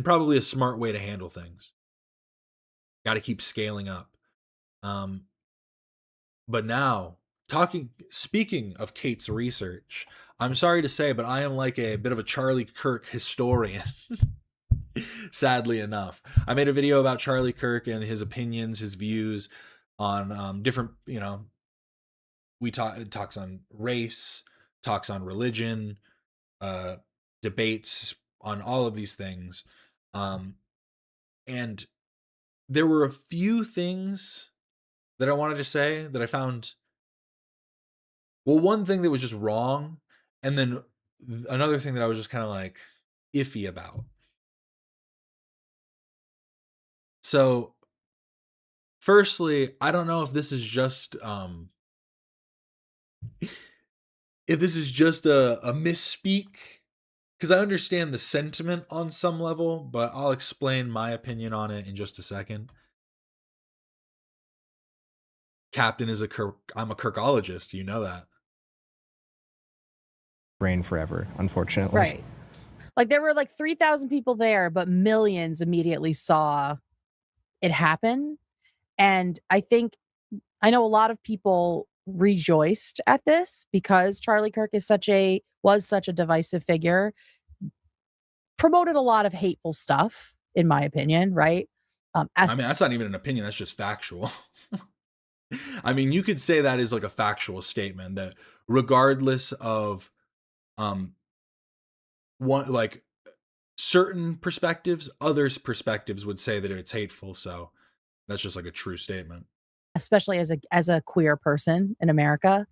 probably a smart way to handle things. Got to keep scaling up. But now speaking of Kate's research, I'm sorry to say, but I am like a bit of a Charlie Kirk historian. Sadly enough, I made a video about Charlie Kirk and his opinions, his views on different, talks on race, talks on religion, debates on all of these things. And there were a few things that I wanted to say that I found. Well, one thing that was just wrong, and then another thing that I was just kind of like iffy about. So, firstly, I don't know if this is just a misspeak, because I understand the sentiment on some level, but I'll explain my opinion on it in just a second. Captain is I'm a Kirkologist, you know that. Brain forever, unfortunately. Right. Like there were like 3,000 people there, but millions immediately saw it happen. And I know a lot of people rejoiced at this because Charlie Kirk was such a divisive figure, promoted a lot of hateful stuff, in my opinion, right? I mean, that's not even an opinion, that's just factual. I mean, you could say that is like a factual statement that regardless of one, like, certain perspectives, others' perspectives would say that it's hateful, so that's just like a true statement. Especially as a queer person in America.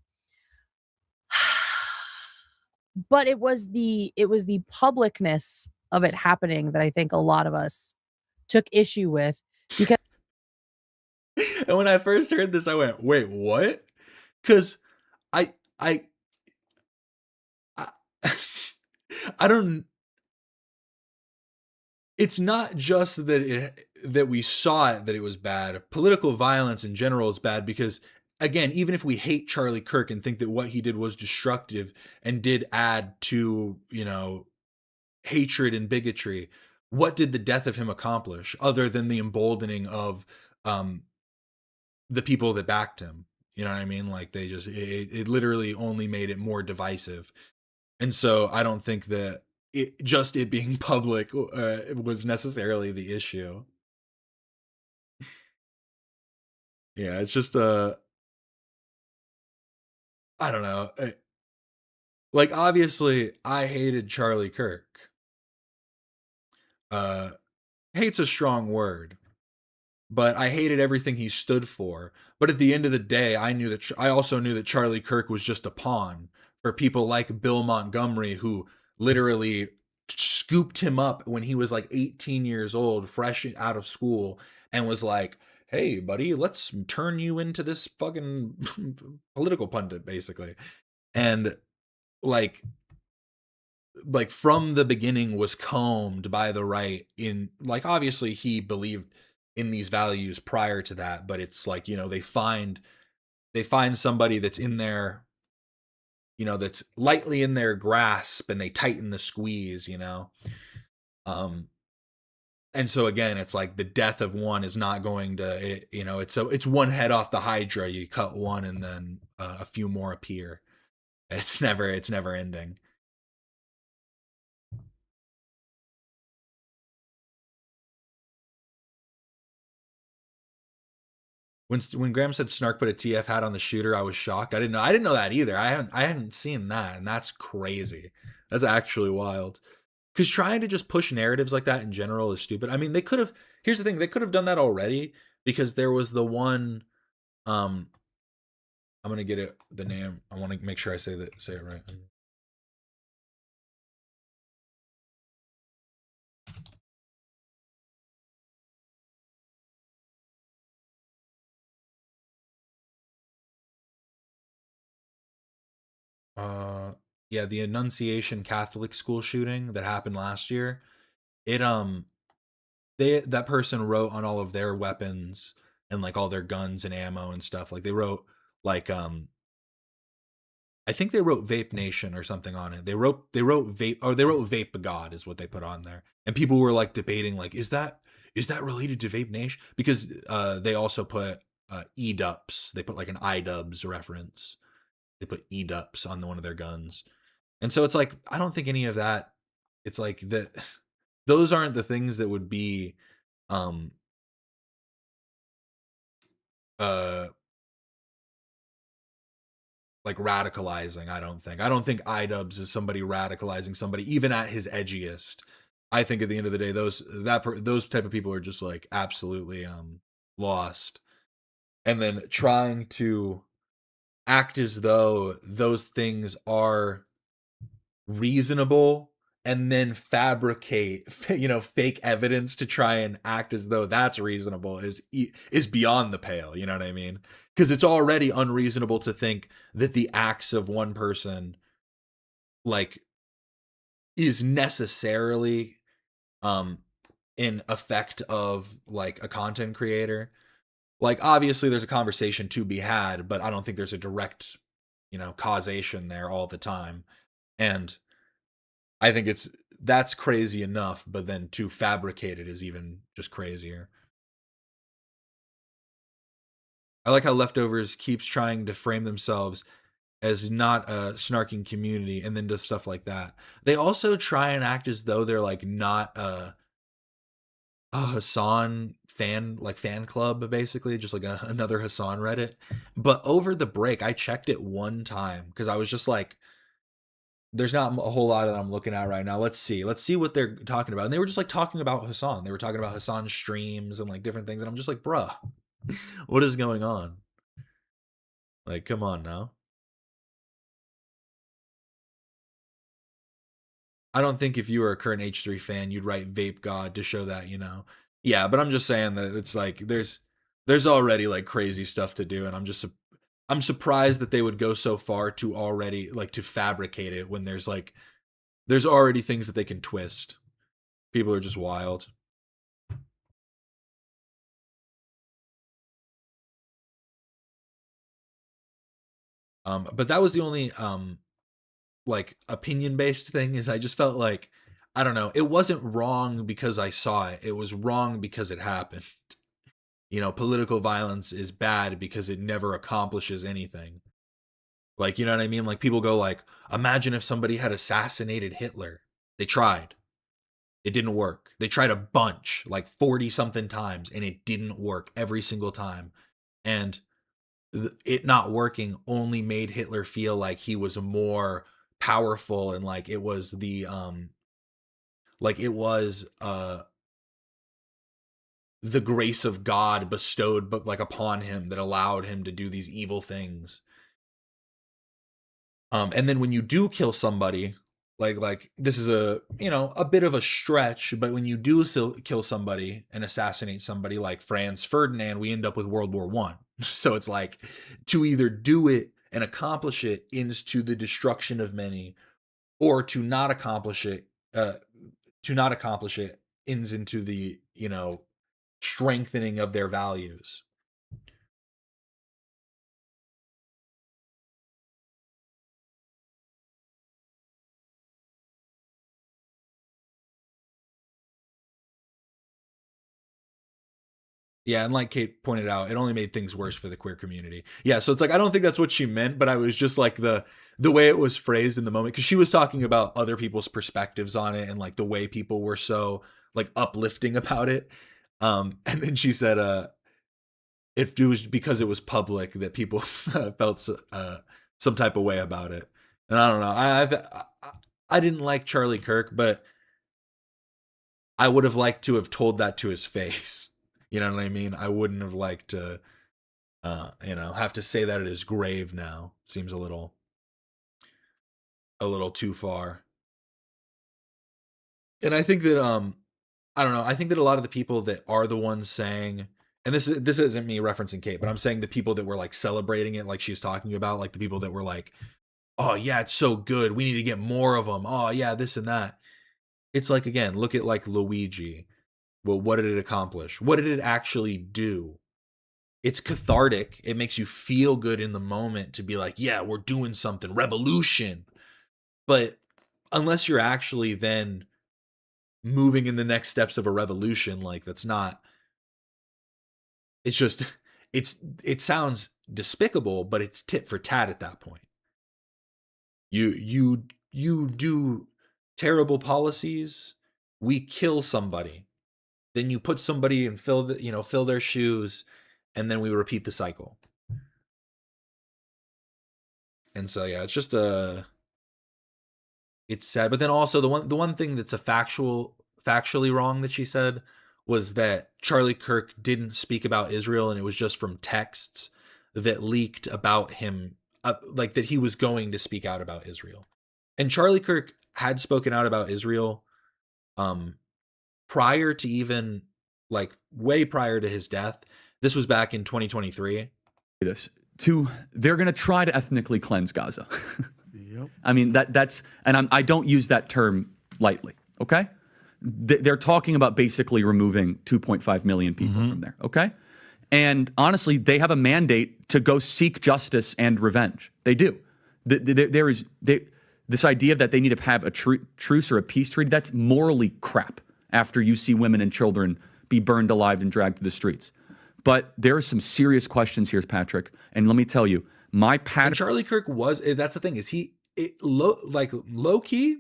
But it was the publicness of it happening that I think a lot of us took issue with, because And when I first heard this, I went, "Wait, what?" Because I I don't. It's not just that we saw it, that it was bad. Political violence in general is bad because, again, even if we hate Charlie Kirk and think that what he did was destructive and did add to, hatred and bigotry, what did the death of him accomplish other than the emboldening of the people that backed him? You know what I mean? Like it literally only made it more divisive. And so I don't think that it being public was necessarily the issue. Yeah, it's just I don't know. Like, obviously, I hated Charlie Kirk. Hate's a strong word, but I hated everything he stood for. But at the end of the day, I also knew that Charlie Kirk was just a pawn for people like Bill Montgomery, who literally scooped him up when he was like 18 years old, fresh out of school, and was like, "Hey, buddy, let's turn you into this fucking political pundit," basically. And like from the beginning was combed by the right, in like, obviously he believed in these values prior to that, but it's like, they find somebody that's in their, that's lightly in their grasp, and they tighten the squeeze, and so again, it's like the death of one is not going to, it's one head off the Hydra. You cut one and then a few more appear. It's never ending. When Graham said Snark put a TF hat on the shooter, I was shocked. I didn't know that either. I hadn't seen that, and that's crazy. That's actually wild. Because trying to just push narratives like that in general is stupid. I mean, they could have. Here's the thing: they could have done that already, because there was the one. I'm gonna get the name. I want to make sure I say it right. Yeah, the Annunciation Catholic school shooting that happened last year. That person wrote on all of their weapons and like all their guns and ammo and stuff. Like they wrote like I think they wrote Vape Nation or something on it. They wrote Vape, or they wrote Vape God is what they put on there. And people were like debating, like, is that related to Vape Nation? Because they also put E-Dups. They put like an I-Dubs reference. They put E-Dups on one of their guns. And so it's like, I don't think any of that, it's like that those aren't the things that would be like radicalizing. I don't think I-Dubs is somebody radicalizing somebody even at his edgiest. I think at the end of the day, those type of people are just like absolutely lost. And then trying to act as though those things are reasonable and then fabricate, fake evidence to try and act as though that's reasonable is beyond the pale. You know what I mean? Because it's already unreasonable to think that the acts of one person like is necessarily in effect of like a content creator. Like obviously there's a conversation to be had, but I don't think there's a direct, causation there all the time. And I think that's crazy enough, but then to fabricate it is even just crazier. I like how Leftovers keeps trying to frame themselves as not a snarking community and then does stuff like that. They also try and act as though they're like not a Hassan fan club, basically, just like another Hassan Reddit. But over the break, I checked it one time because I was just like, there's not a whole lot that I'm looking at right now. Let's see what they're talking about. And they were just like talking about Hassan. They were talking about Hassan streams and like different things. And I'm just like, bruh, what is going on? Like, come on now. I don't think if you were a current H3 fan, you'd write Vape God to show that, Yeah, but I'm just saying that it's like there's already like crazy stuff to do, and I'm surprised that they would go so far to already like to fabricate it when there's already things that they can twist. People are just wild. But that was the only like opinion-based thing, is I just felt like, I don't know, it wasn't wrong because I saw it. It was wrong because it happened. Political violence is bad because it never accomplishes anything. Like, you know what I mean? Like people go like, imagine if somebody had assassinated Hitler. They tried. It didn't work. They tried a bunch, like 40 something times, and it didn't work every single time. And it not working only made Hitler feel like he was more powerful, and like it was the the grace of God bestowed but like upon him that allowed him to do these evil things. And then when you do kill somebody, like this is a bit of a stretch, but when you do kill somebody and assassinate somebody like Franz Ferdinand, we end up with World War I. So it's like, to either do it and accomplish it ends to the destruction of many, or to not accomplish it ends into the strengthening of their values. Yeah, and like Kate pointed out, it only made things worse for the queer community. Yeah, so it's like, I don't think that's what she meant, but I was just like the way it was phrased in the moment, because she was talking about other people's perspectives on it and like the way people were so like uplifting about it. And then she said, it was because it was public that people felt some type of way about it. And I don't know. I didn't like Charlie Kirk, but I would have liked to have told that to his face. You know what I mean? I wouldn't have liked to, have to say that at his grave now. Seems a little too far. And I think that, I don't know. I think that a lot of the people that are the ones saying, and this isn't me referencing Kate, but I'm saying the people that were like celebrating it, like she's talking about, like the people that were like, oh yeah, it's so good, we need to get more of them. Oh yeah, this and that. It's like, again, look at like Luigi. Well, what did it accomplish? What did it actually do? It's cathartic. It makes you feel good in the moment to be like, yeah, we're doing something, revolution. But unless you're actually then moving in the next steps of a revolution, like that's not, it's just, it sounds despicable, but it's tit for tat at that point. You do terrible policies, we kill somebody. Then you put somebody and fill their shoes, and then we repeat the cycle. And so yeah, it's just it's sad. But then also the one thing that's factually wrong that she said was that Charlie Kirk didn't speak about Israel, and it was just from texts that leaked about him, like that he was going to speak out about Israel. And Charlie Kirk had spoken out about Israel prior to even, like, way prior to his death. This was back in 2023. They're going to try to ethnically cleanse Gaza. Yep. I mean, that's, and I don't use that term lightly, okay? They're talking about basically removing 2.5 million people from there, okay? And honestly, they have a mandate to go seek justice and revenge. They do. This idea that they need to have a truce or a peace treaty, that's morally crap after you see women and children be burned alive and dragged to the streets. But there are some serious questions here, Patrick. And let me tell you, my pattern. Charlie Kirk was, that's the thing, is low key,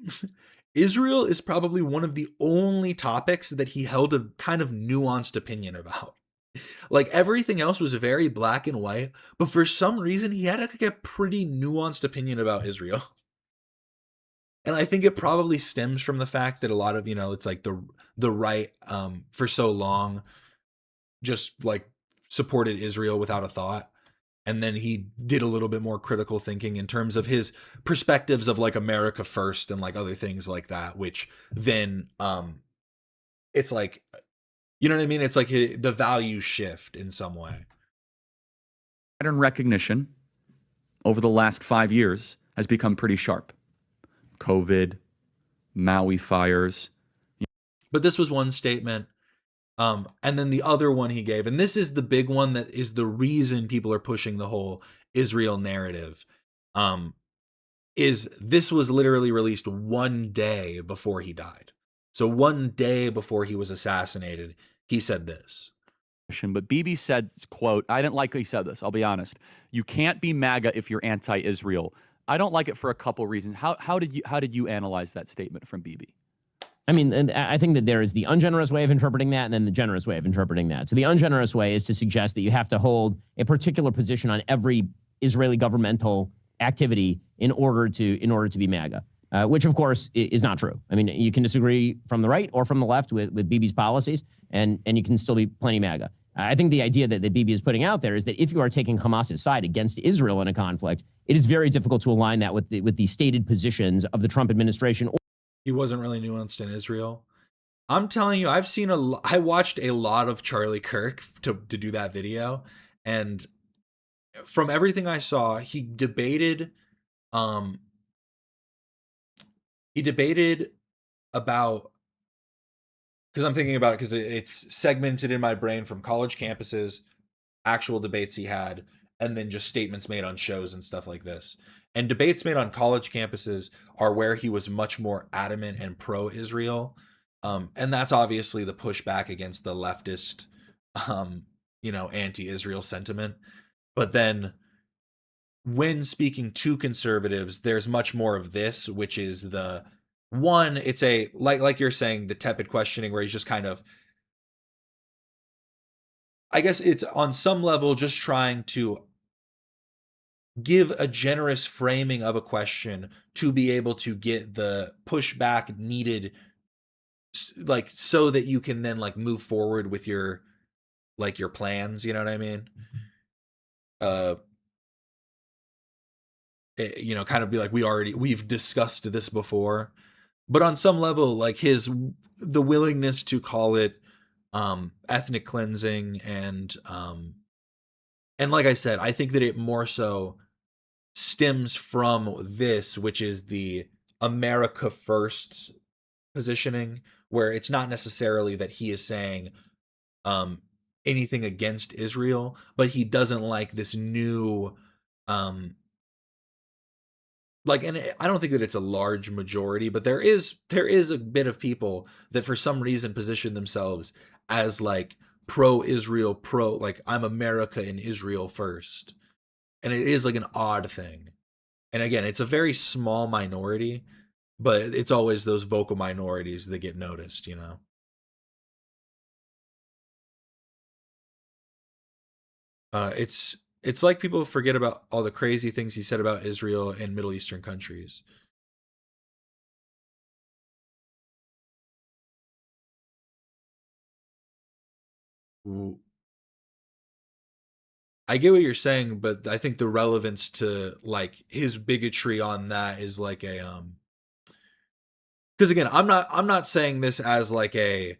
Israel is probably one of the only topics that he held a kind of nuanced opinion about. Like, everything else was very black and white, but for some reason he had a pretty nuanced opinion about Israel. And I think it probably stems from the fact that a lot of, it's like the right for so long just like supported Israel without a thought. And then he did a little bit more critical thinking in terms of his perspectives of like America first and like other things like that, which then it's like, you know what I mean? It's like the value shift in some way. Pattern recognition over the last 5 years has become pretty sharp. COVID, Maui fires. But this was one statement. And then the other one he gave, and this is the big one that is the reason people are pushing the whole Israel narrative, is this was literally released one day before he died. So one day before he was assassinated, he said this. But Bibi said, quote, I didn't like how he said this, I'll be honest. You can't be MAGA if you're anti-Israel. I don't like it for a couple reasons. How did you analyze that statement from Bibi? I mean, and I think that there is the ungenerous way of interpreting that and then the generous way of interpreting that. So the ungenerous way is to suggest that you have to hold a particular position on every Israeli governmental activity in order to be MAGA, which, of course, is not true. I mean, you can disagree from the right or from the left with Bibi's policies, and you can still be plenty MAGA. I think the idea that Bibi is putting out there is that if you are taking Hamas's side against Israel in a conflict, it is very difficult to align that with the stated positions of the Trump administration. He wasn't really nuanced in Israel. I'm telling you, I watched a lot of Charlie Kirk to do that video, and from everything I saw, he debated about, because I'm thinking about it because it's segmented in my brain from college campuses, actual debates he had, and then just statements made on shows and stuff like this. And debates made on college campuses are where he was much more adamant and pro-Israel. And that's obviously the pushback against the leftist, anti-Israel sentiment. But then when speaking to conservatives, there's much more of this, which is the one, it's a, like you're saying, the tepid questioning where he's just kind of, I guess it's on some level just trying to give a generous framing of a question to be able to get the pushback needed, like, so that you can then like move forward with your plans, you know what I mean? Kind of be like, we've discussed this before, but on some level, like the willingness to call it ethnic cleansing and like I said, I think that it more so stems from this, which is the America first positioning, where it's not necessarily that he is saying anything against Israel, but he doesn't like this new and I don't think that it's a large majority, but there is a bit of people that for some reason position themselves as like pro-Israel, like I'm America and Israel first. And it is like an odd thing. And again, it's a very small minority, but it's always those vocal minorities that get noticed, It's like people forget about all the crazy things he said about Israel and Middle Eastern countries. Ooh. I get what you're saying, but I think the relevance to like his bigotry on that is like Because again, I'm not saying this as like a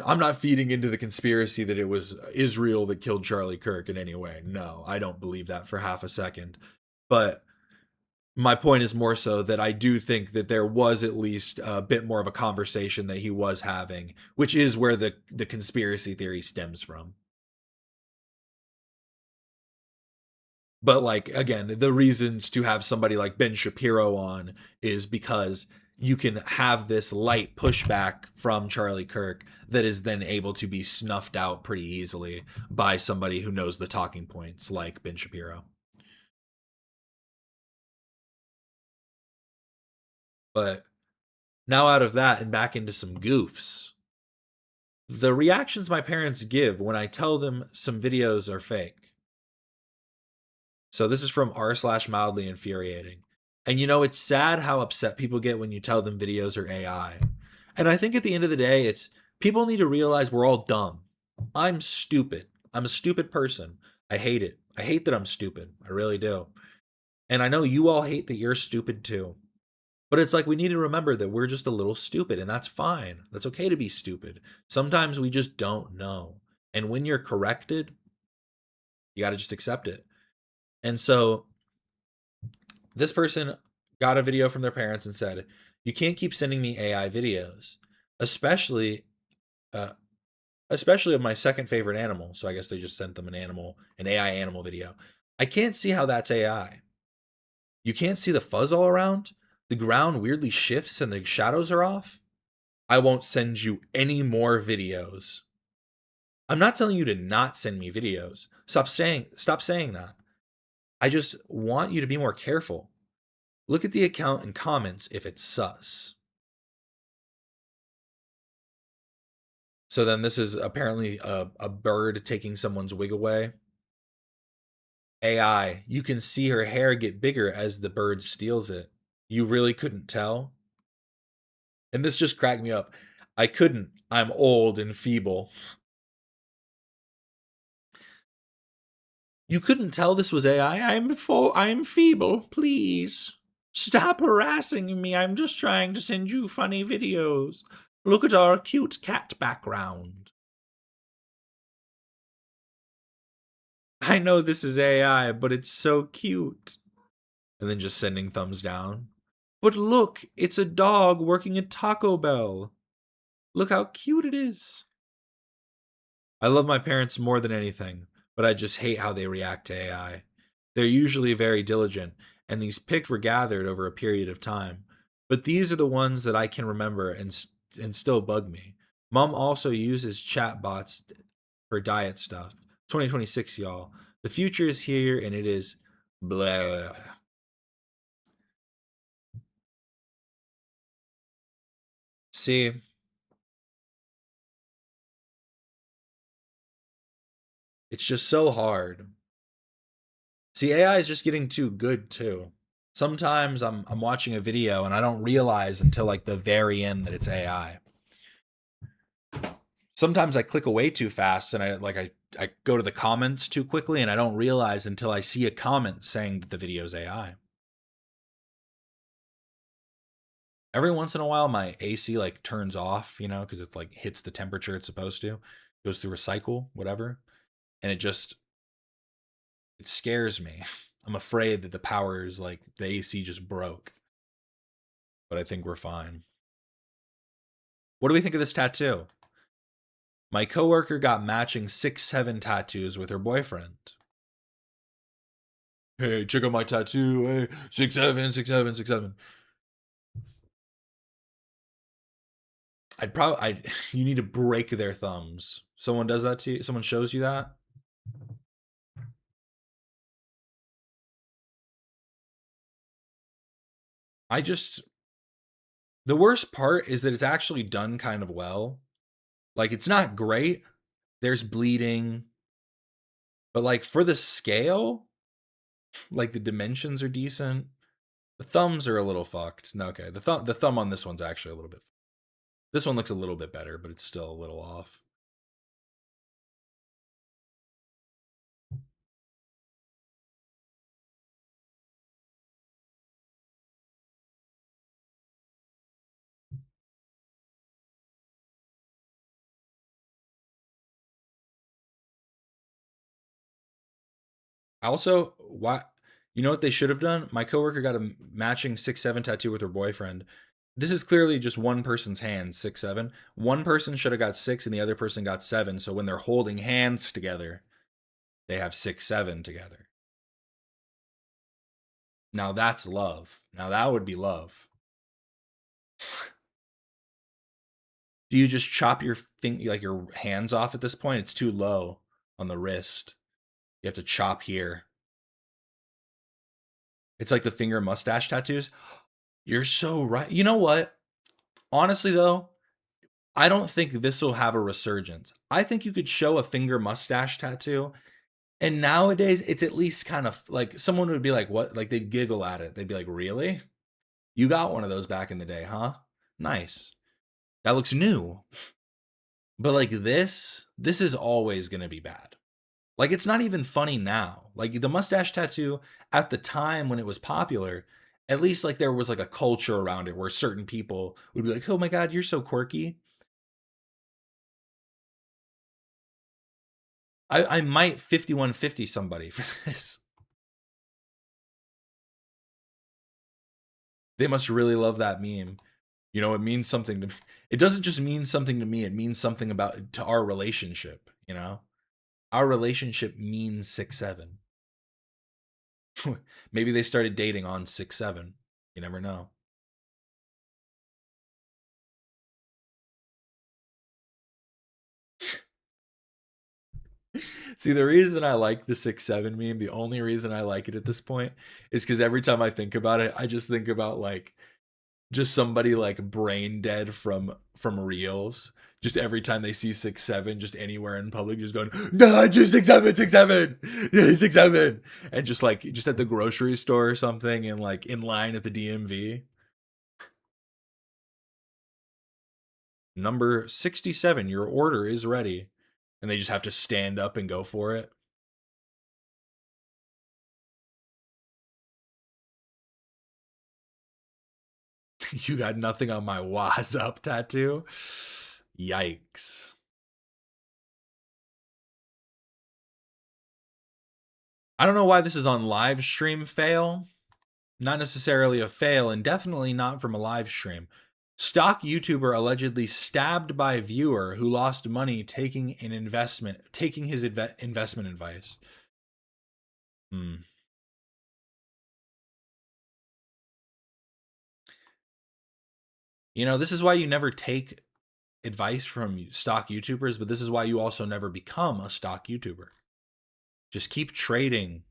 I'm not feeding into the conspiracy that it was Israel that killed Charlie Kirk in any way. No, I don't believe that for half a second. But my point is more so that I do think that there was at least a bit more of a conversation that he was having, which is where the conspiracy theory stems from. But like, again, the reasons to have somebody like Ben Shapiro on is because you can have this light pushback from Charlie Kirk that is then able to be snuffed out pretty easily by somebody who knows the talking points like Ben Shapiro. But now out of that and back into some goofs. The reactions my parents give when I tell them some videos are fake. So this is from r/mildly infuriating. And you know, it's sad how upset people get when you tell them videos are AI. And I think at the end of the day, it's people need to realize we're all dumb. I'm stupid. I'm a stupid person. I hate it. I hate that I'm stupid. I really do. And I know you all hate that you're stupid too. But it's like we need to remember that we're just a little stupid, and that's fine. That's okay to be stupid. Sometimes we just don't know. And when you're corrected, you got to just accept it. And so this person got a video from their parents and said, "You can't keep sending me AI videos, especially of my second favorite animal." So I guess they just sent them an AI animal video. "I can't see how that's AI. You can't see the fuzz all around? The ground weirdly shifts and the shadows are off? I won't send you any more videos." I'm not telling you to not send me videos. Stop saying that. I just want you to be more careful. Look at the account and comments if it's sus. So then this is apparently a bird taking someone's wig away. AI, you can see her hair get bigger as the bird steals it. You really couldn't tell? And this just cracked me up. I couldn't. I'm old and feeble. You couldn't tell this was AI? I'm feeble. Please. Stop harassing me. I'm just trying to send you funny videos. Look at our cute cat background. I know this is AI, but it's so cute. And then just sending thumbs down. But look, it's a dog working at Taco Bell. Look how cute it is. I love my parents more than anything, but I just hate how they react to AI. They're usually very diligent, and these pics were gathered over a period of time. But these are the ones that I can remember and still bug me. Mom also uses chatbots for diet stuff. 2026, y'all. The future is here, and it is blah. See, it's just so hard. See, AI is just getting too good too. Sometimes I'm watching a video and I don't realize until like the very end that it's AI. Sometimes I click away too fast and I go to the comments too quickly and I don't realize until I see a comment saying that the video's AI. Every once in a while my AC like turns off, you know, because it like hits the temperature it's supposed to. Goes through a cycle, whatever. And it scares me. I'm afraid that the power is like the AC just broke. But I think we're fine. What do we think of this tattoo? My coworker got matching 6'7" tattoos with her boyfriend. Hey, check out my tattoo. Hey, 6'7", 6'7", 6'7". You need to break their thumbs. Someone does that to you? Someone shows you that? The worst part is that it's actually done kind of well. Like, it's not great. There's bleeding. But, like, for the scale, like, the dimensions are decent. The thumbs are a little fucked. No, okay. The thumb on this one's actually a little bit. This one looks a little bit better, but it's still a little off. Also, why? You know what they should have done? My coworker got a matching 6'7" tattoo with her boyfriend. This is clearly just one person's hands, 6'7". One person should have got 6 and the other person got 7. So when they're holding hands together, they have 6'7" together. Now that's love. Now that would be love. Do you just chop your your hands off at this point? It's too low on the wrist. You have to chop here. It's like the finger mustache tattoos. You're so right. You know what? Honestly, though, I don't think this will have a resurgence. I think you could show a finger mustache tattoo, and nowadays it's at least kind of like someone would be like, what? Like they'd giggle at it. They'd be like, really? You got one of those back in the day, huh? Nice. That looks new. But like this is always going to be bad. Like it's not even funny now. Like the mustache tattoo at the time when it was popular, at least like there was like a culture around it where certain people would be like, "Oh my God, you're so quirky." I might 5150 somebody for this. They must really love that meme. You know, it means something to me. It doesn't just mean something to me. It means something to our relationship, you know? Our relationship means 6'7". Maybe they started dating on 6'7". You never know. See, the reason I like the 6'7" meme, the only reason I like it at this point is because every time I think about it, I just think about like just somebody like brain dead from reels. Just every time they see 6'7", just anywhere in public, just going, nah, just 6'7", 6'7", yeah, 6'7", and just at the grocery store or something, and like in line at the DMV. Number 67, your order is ready, and they just have to stand up and go for it. You got nothing on my waz up tattoo? Yikes. I don't know why this is on live stream fail. Not necessarily a fail, and definitely not from a live stream. Stock YouTuber allegedly stabbed by viewer who lost money taking his investment advice. You know, this is why you never take advice from stock YouTubers, but this is why you also never become a stock YouTuber. Just keep trading.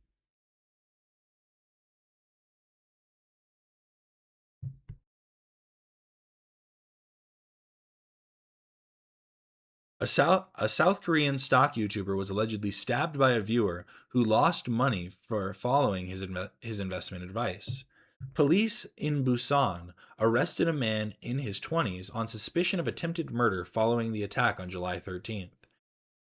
A South Korean stock YouTuber was allegedly stabbed by a viewer who lost money for following his investment advice. Police in Busan arrested a man in his 20s on suspicion of attempted murder following the attack on July 13th.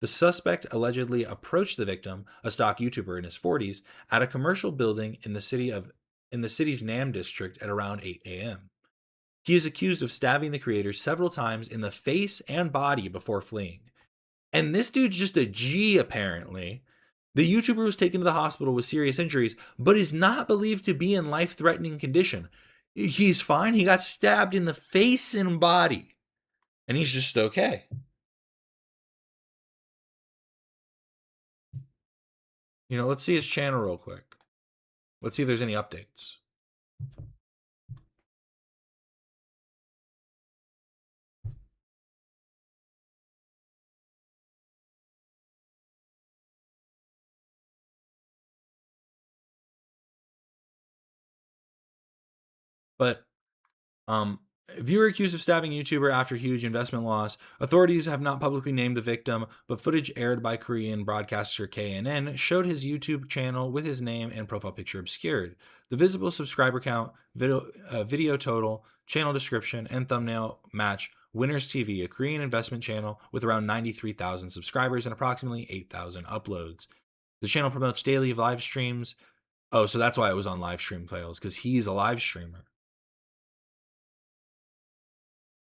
The suspect allegedly approached the victim, a stock YouTuber in his 40s, at a commercial building in the city's Nam district at around 8 a.m. He is accused of stabbing the creator several times in the face and body before fleeing. And this dude's just a G, apparently. The YouTuber was taken to the hospital with serious injuries, but is not believed to be in life-threatening condition. He's fine. He got stabbed in the face and body, and he's just okay. You know, let's see his channel real quick. Let's see if there's any updates. But viewer accused of stabbing YouTuber after huge investment loss. Authorities have not publicly named the victim, but footage aired by Korean broadcaster KNN showed his YouTube channel with his name and profile picture obscured. The visible subscriber count, video total, channel description, and thumbnail match Winners TV, a Korean investment channel with around 93,000 subscribers and approximately 8,000 uploads. The channel promotes daily live streams. Oh, so that's why it was on live stream fails, because he's a live streamer.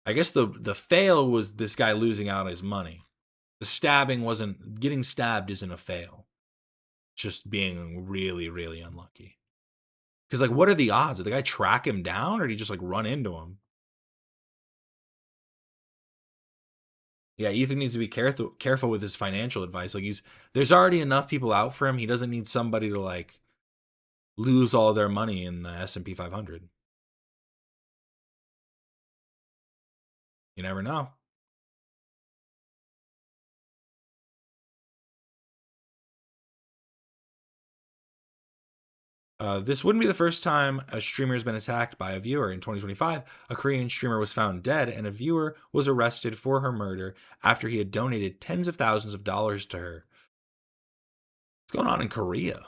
I guess the fail was this guy losing out on his money. The stabbing wasn't, getting stabbed isn't a fail. just being really, really unlucky. Because, like, what are the odds? Did the guy track him down, or did he just, like, run into him? Yeah, Ethan needs to be careful with his financial advice. Like, there's already enough people out for him. He doesn't need somebody to, like, lose all their money in the S&P 500. You never know. This wouldn't be the first time a streamer has been attacked by a viewer. In 2025, a Korean streamer was found dead, and a viewer was arrested for her murder after he had donated tens of thousands of dollars to her. What's going on in Korea?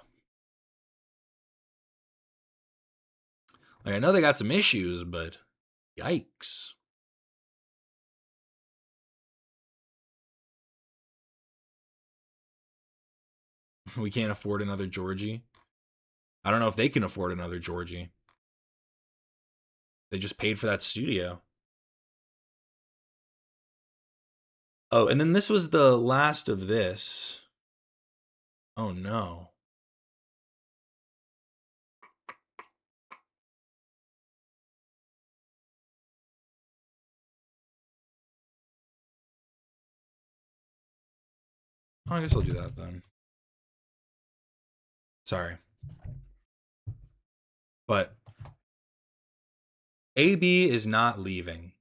Like, I know they got some issues, but yikes. We can't afford another Georgie. I don't know if they can afford another Georgie. They just paid for that studio. Oh, and then this was the last of this. Oh, no. I guess I'll do that then. Sorry. But AB is not leaving.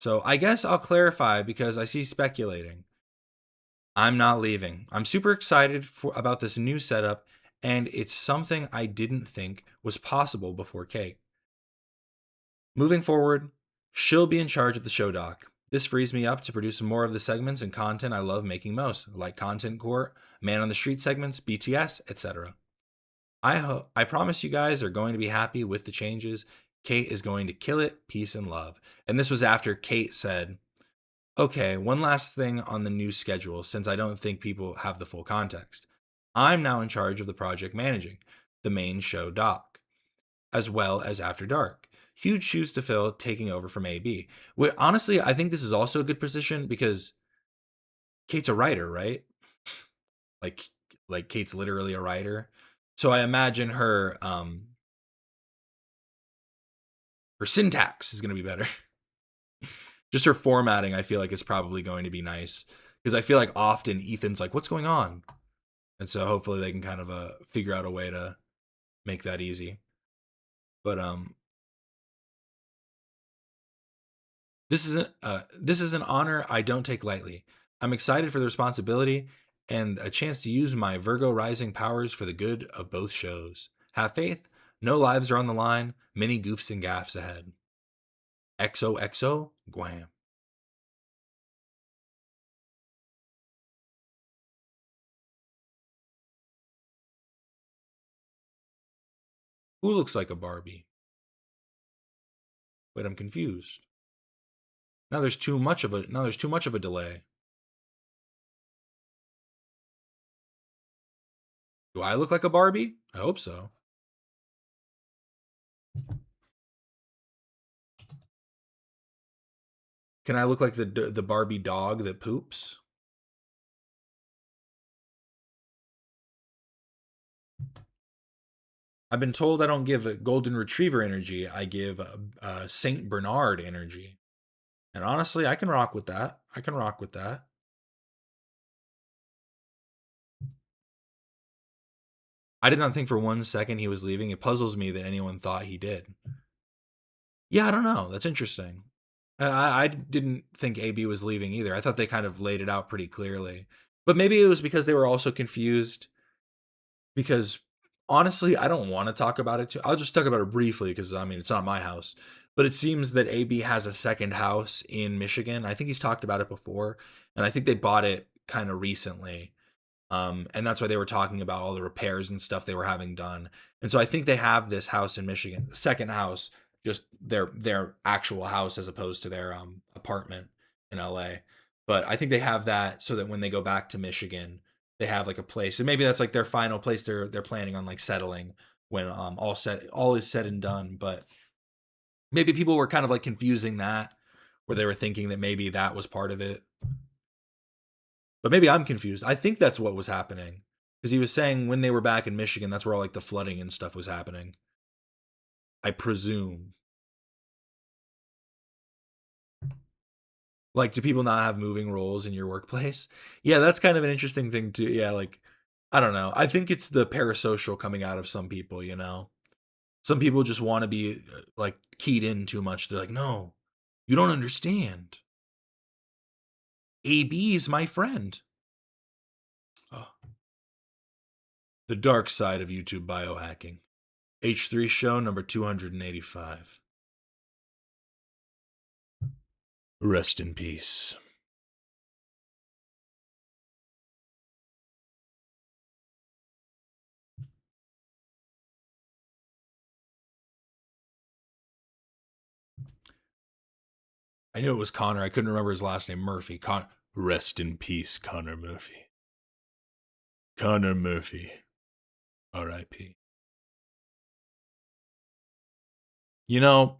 So I guess I'll clarify because I see speculating. I'm not leaving. I'm super excited about this new setup, and it's something I didn't think was possible before Kate. Moving forward, she'll be in charge of the show doc. This frees me up to produce more of the segments and content I love making most, like Content Court, Man on the Street segments, BTS, etc. I promise you guys are going to be happy with the changes. Kate is going to kill it. Peace and love. And this was after Kate said, okay, one last thing on the new schedule, since I don't think people have the full context. I'm now in charge of the project managing the main show doc, as well as After Dark. Huge shoes to fill, taking over from AB. Honestly, I think this is also a good position because Kate's a writer, right? Like Kate's literally a writer. So I imagine her syntax is going to be better. Just her formatting, I feel like, is probably going to be nice. Because I feel like often Ethan's like, what's going on? And so hopefully they can kind of figure out a way to make that easy. But this is an honor I don't take lightly. I'm excited for the responsibility and a chance to use my Virgo rising powers for the good of both shows. Have faith. No lives are on the line. Many goofs and gaffs ahead. XOXO Guam. Who looks like a Barbie? Wait, I'm confused. Now there's too much of a delay. Do I look like a Barbie? I hope so. Can I look like the Barbie dog that poops? I've been told I don't give a golden retriever energy. I give a Saint Bernard energy. And honestly, I can rock with that. I did not think for 1 second he was leaving. It puzzles me that anyone thought he did. Yeah, I don't know. That's interesting. And I didn't think AB was leaving either. I thought they kind of laid it out pretty clearly. But maybe it was because they were also confused. Because honestly, I don't want to talk about it too. I'll just talk about it briefly because, I mean, it's not my house. But it seems that AB has a second house in Michigan. I think he's talked about it before. And I think they bought it kind of recently. And that's why they were talking about all the repairs and stuff they were having done. And so I think they have this house in Michigan, the second house, just their actual house as opposed to their apartment in LA. But I think they have that so that when they go back to Michigan, they have like a place. And maybe that's like their final place they're planning on like settling when all is said and done. But maybe people were kind of like confusing that, where they were thinking that maybe that was part of it. But maybe I'm confused. I think that's what was happening. Because he was saying when they were back in Michigan, that's where all like the flooding and stuff was happening. I presume. Like, do people not have moving roles in your workplace? Yeah, that's kind of an interesting thing too. Yeah, like, I don't know. I think it's the parasocial coming out of some people, you know? Some people just want to be like keyed in too much. They're like, no, you don't understand. AB is my friend. Oh. The dark side of YouTube biohacking. H3 show number 285. Rest in peace. I knew it was Connor. I couldn't remember his last name. Murphy. Rest in peace, Connor Murphy. Connor Murphy. R.I.P. You know,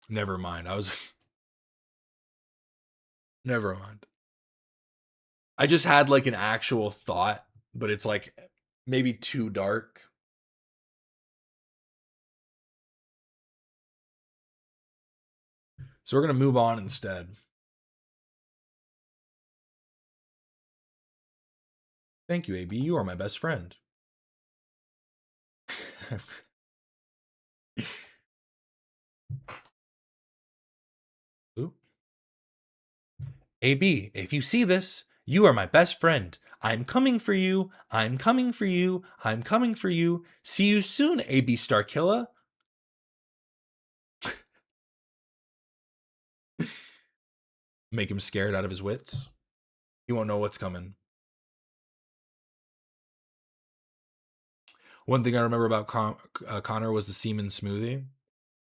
never mind. Never mind. I just had like an actual thought, but it's like maybe too dark. So we're going to move on instead. Thank you, AB. You are my best friend. Ooh. AB, if you see this, you are my best friend. I'm coming for you. I'm coming for you. I'm coming for you. See you soon, AB Starkilla. Make him scared out of his wits. He won't know what's coming. One thing I remember about Connor was the semen smoothie.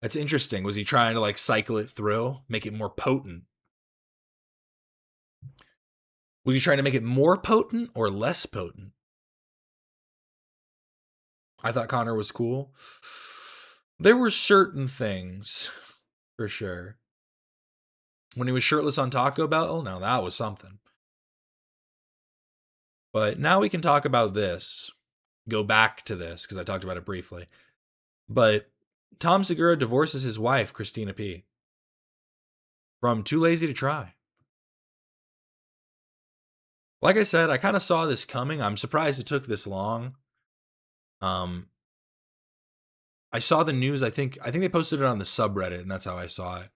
That's interesting. Was he trying to like cycle it through, make it more potent? Was he trying to make it more potent or less potent? I thought Connor was cool. There were certain things, for sure. When he was shirtless on Taco Bell, no, that was something. But now we can talk about this. Go back to this, because I talked about it briefly. But Tom Segura divorces his wife, Christina P. From Too Lazy to Try. Like I said, I kind of saw this coming. I'm surprised it took this long. I saw the news. I think they posted it on the subreddit, and that's how I saw it.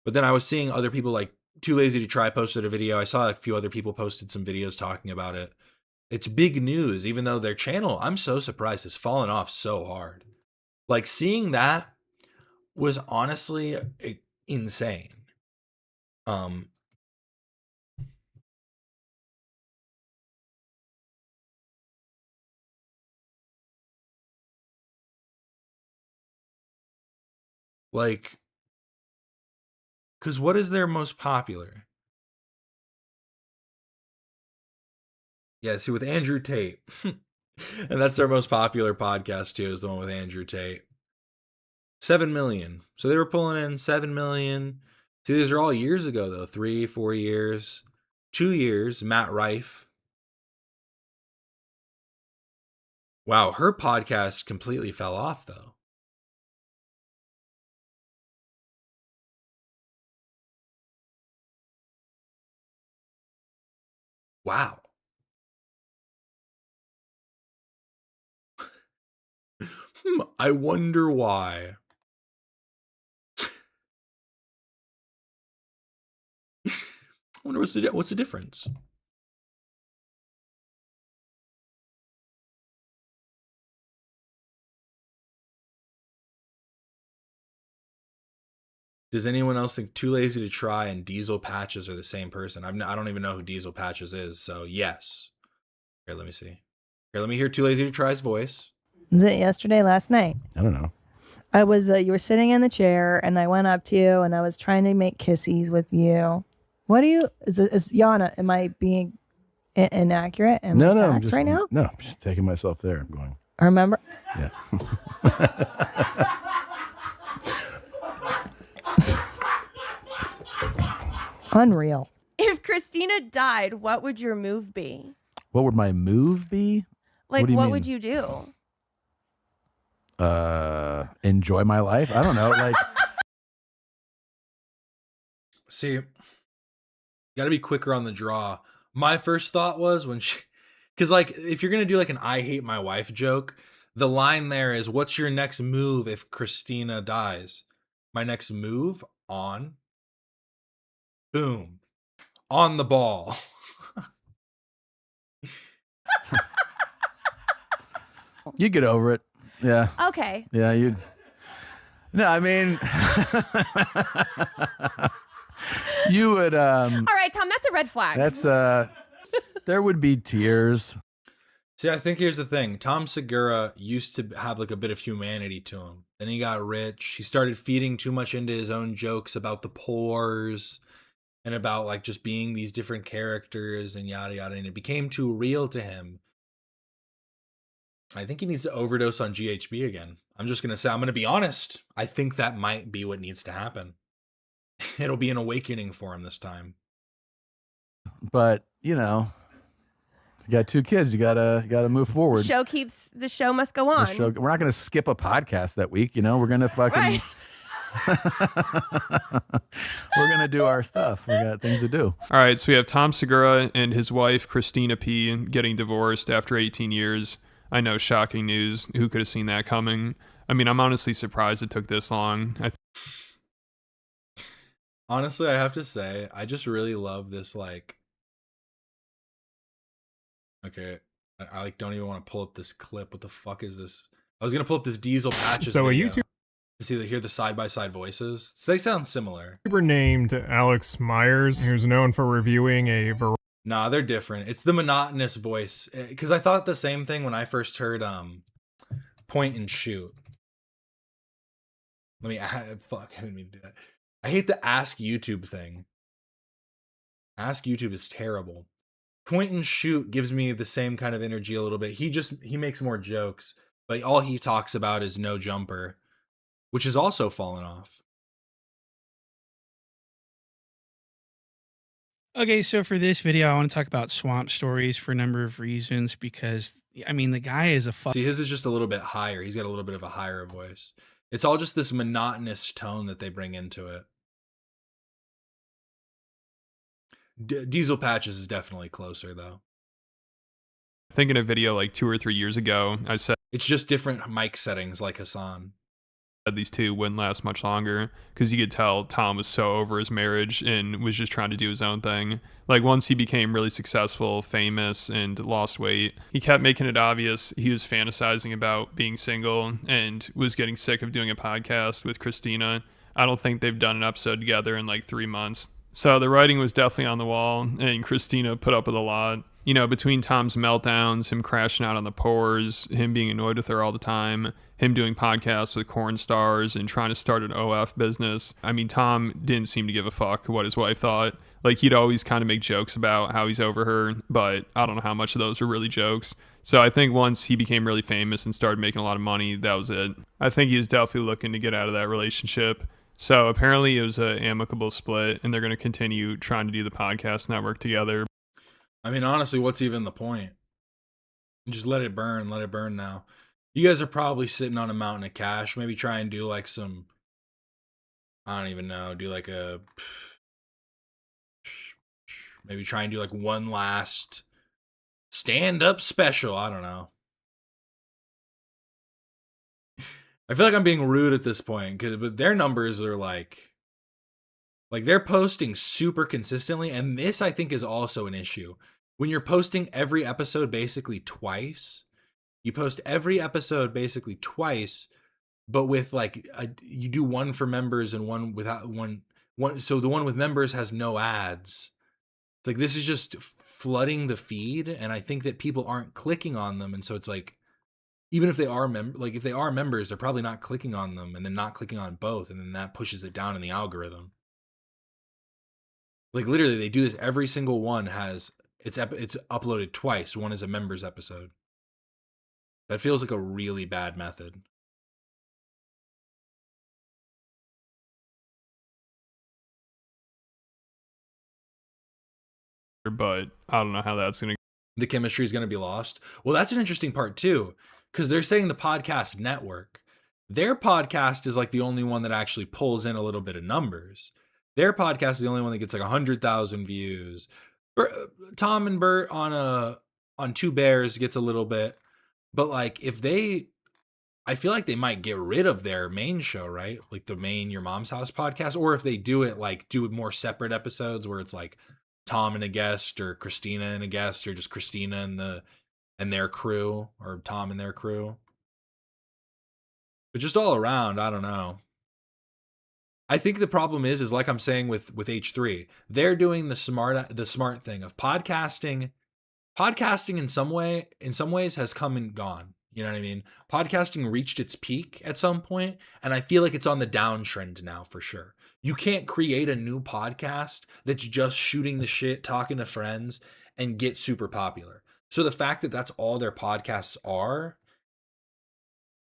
But then I was seeing other people like Too Lazy to Try posted a video. I saw a few other people posted some videos talking about it. It's big news, even though their channel, I'm so surprised, has fallen off so hard. Like, seeing that was honestly insane. Like, because what is their most popular? Yeah, see, with Andrew Tate. And that's their most popular podcast, too, is the one with Andrew Tate. 7 million. So they were pulling in 7 million. See, these are all years ago, though. 3, 4 years. 2 years. Matt Rife. Wow, her podcast completely fell off, though. Wow. I wonder why. I wonder what's the difference. Does anyone else think Too Lazy to Try and Diesel Patches are the same person? I don't even know who Diesel Patches is, so yes. Here, let me see. Here, let me hear Too Lazy to Try's voice. Was it yesterday, last night? I don't know. I was, you were sitting in the chair and I went up to you and I was trying to make kissies with you. What do you, is Yana, am I being inaccurate and No, facts I'm just, right now? No, I'm just taking myself there. I'm going. I remember. Yeah. Unreal. If Christina died, what would your move be? What would my move be? Like, do you what mean? would you do? Enjoy my life. I don't know. Like, See, you got to be quicker on the draw. My first thought was when she, because like if you're gonna do like an "I hate my wife" joke, the line there is, "What's your next move if Christina dies?" My next move on, boom, on the ball. you get over it. Yeah. Okay. Yeah, you. No, I mean, you would. All right, Tom, that's a red flag. That's there would be tears. See, I think here's the thing. Tom Segura used to have like a bit of humanity to him. Then he got rich. He started feeding too much into his own jokes about the pores and about like just being these different characters and yada yada. And it became too real to him. I think he needs to overdose on GHB again. I'm just going to say, I'm going to be honest. I think that might be what needs to happen. It'll be an awakening for him this time. But, you know, you got 2 kids. You gotta move forward. The show must go on. We're not going to skip a podcast that week. You know, we're going to fucking, Right. we're going to do our stuff. We got things to do. All right, so we have Tom Segura and his wife, Christina P., getting divorced after 18 years. I know, shocking news. Who could have seen that coming? I mean, I'm honestly surprised it took this long. Honestly, I have to say, I just really love this, like, okay, I like don't even want to pull up this clip. What the fuck is this? I was going to pull up this Diesel Patches So a video YouTube- to see, hear the side-by-side voices. They sound similar. YouTuber named Alex Myers, who's known for reviewing a variety. Nah, they're different. It's the monotonous voice. Because I thought the same thing when I first heard Point and Shoot. Fuck, I didn't mean to do that. I hate the Ask YouTube thing. Ask YouTube is terrible. Point and Shoot gives me the same kind of energy a little bit. He makes more jokes, but all he talks about is No Jumper, which has also fallen off. Okay, so for this video, I want to talk about swamp stories for a number of reasons because, I mean, the guy is a See, his is just a little bit higher. He's got a little bit of a higher voice. It's all just this monotonous tone that they bring into it. Diesel Patches is definitely closer, though. I think in a video like 2 or 3 years ago, I said it's just different mic settings like Hassan. These two wouldn't last much longer because you could tell Tom was so over his marriage and was just trying to do his own thing. Like once he became really successful, famous, and lost weight, he kept making it obvious he was fantasizing about being single and was getting sick of doing a podcast with Christina. I don't think they've done an episode together in like 3 months. So the writing was definitely on the wall, and Christina put up with a lot. You know, between Tom's meltdowns, him crashing out on the pores, him being annoyed with her all the time, him doing podcasts with corn stars and trying to start an OF business. I mean, Tom didn't seem to give a fuck what his wife thought. Like, he'd always kind of make jokes about how he's over her, but I don't know how much of those were really jokes. So I think once he became really famous and started making a lot of money, that was it. I think he was definitely looking to get out of that relationship. So apparently it was an amicable split, and they're going to continue trying to do the podcast network together. I mean, honestly, what's even the point? Just let it burn now. You guys are probably sitting on a mountain of cash. Maybe try and do like some, I don't even know, maybe try and do like one last stand-up special. I don't know. I feel like I'm being rude at this point, but their numbers are like they're posting super consistently, and this I think is also an issue. When you're posting every episode basically twice, you post every episode basically twice, but with like you do one for members and one without one. So the one with members has no ads. It's like this is just flooding the feed, and I think that people aren't clicking on them, and so it's like even if they are if they are members, they're probably not clicking on them, and then not clicking on both, and then that pushes it down in the algorithm. Like literally, they do this every single one has it's uploaded twice. One is a members episode. That feels like a really bad method. But I don't know how that's going to the chemistry is going to be lost. Well, that's an interesting part too, because they're saying the podcast network. Their podcast is like the only one that actually pulls in a little bit of numbers. Their podcast is the only one that gets like 100,000 views. Tom and Bert on Two Bears gets a little bit, but like I feel like they might get rid of their main show, right? Like the main Your Mom's House podcast, or if they do it more separate episodes where it's like Tom and a guest, or Christina and a guest, or just Christina and their crew, or Tom and their crew. But just all around, I don't know. I think the problem is like I'm saying with H3, they're doing the smart thing of podcasting. Podcasting in some ways has come and gone. You know what I mean? Podcasting reached its peak at some point, and I feel like it's on the downtrend now for sure. You can't create a new podcast that's just shooting the shit, talking to friends, and get super popular. So the fact that that's all their podcasts are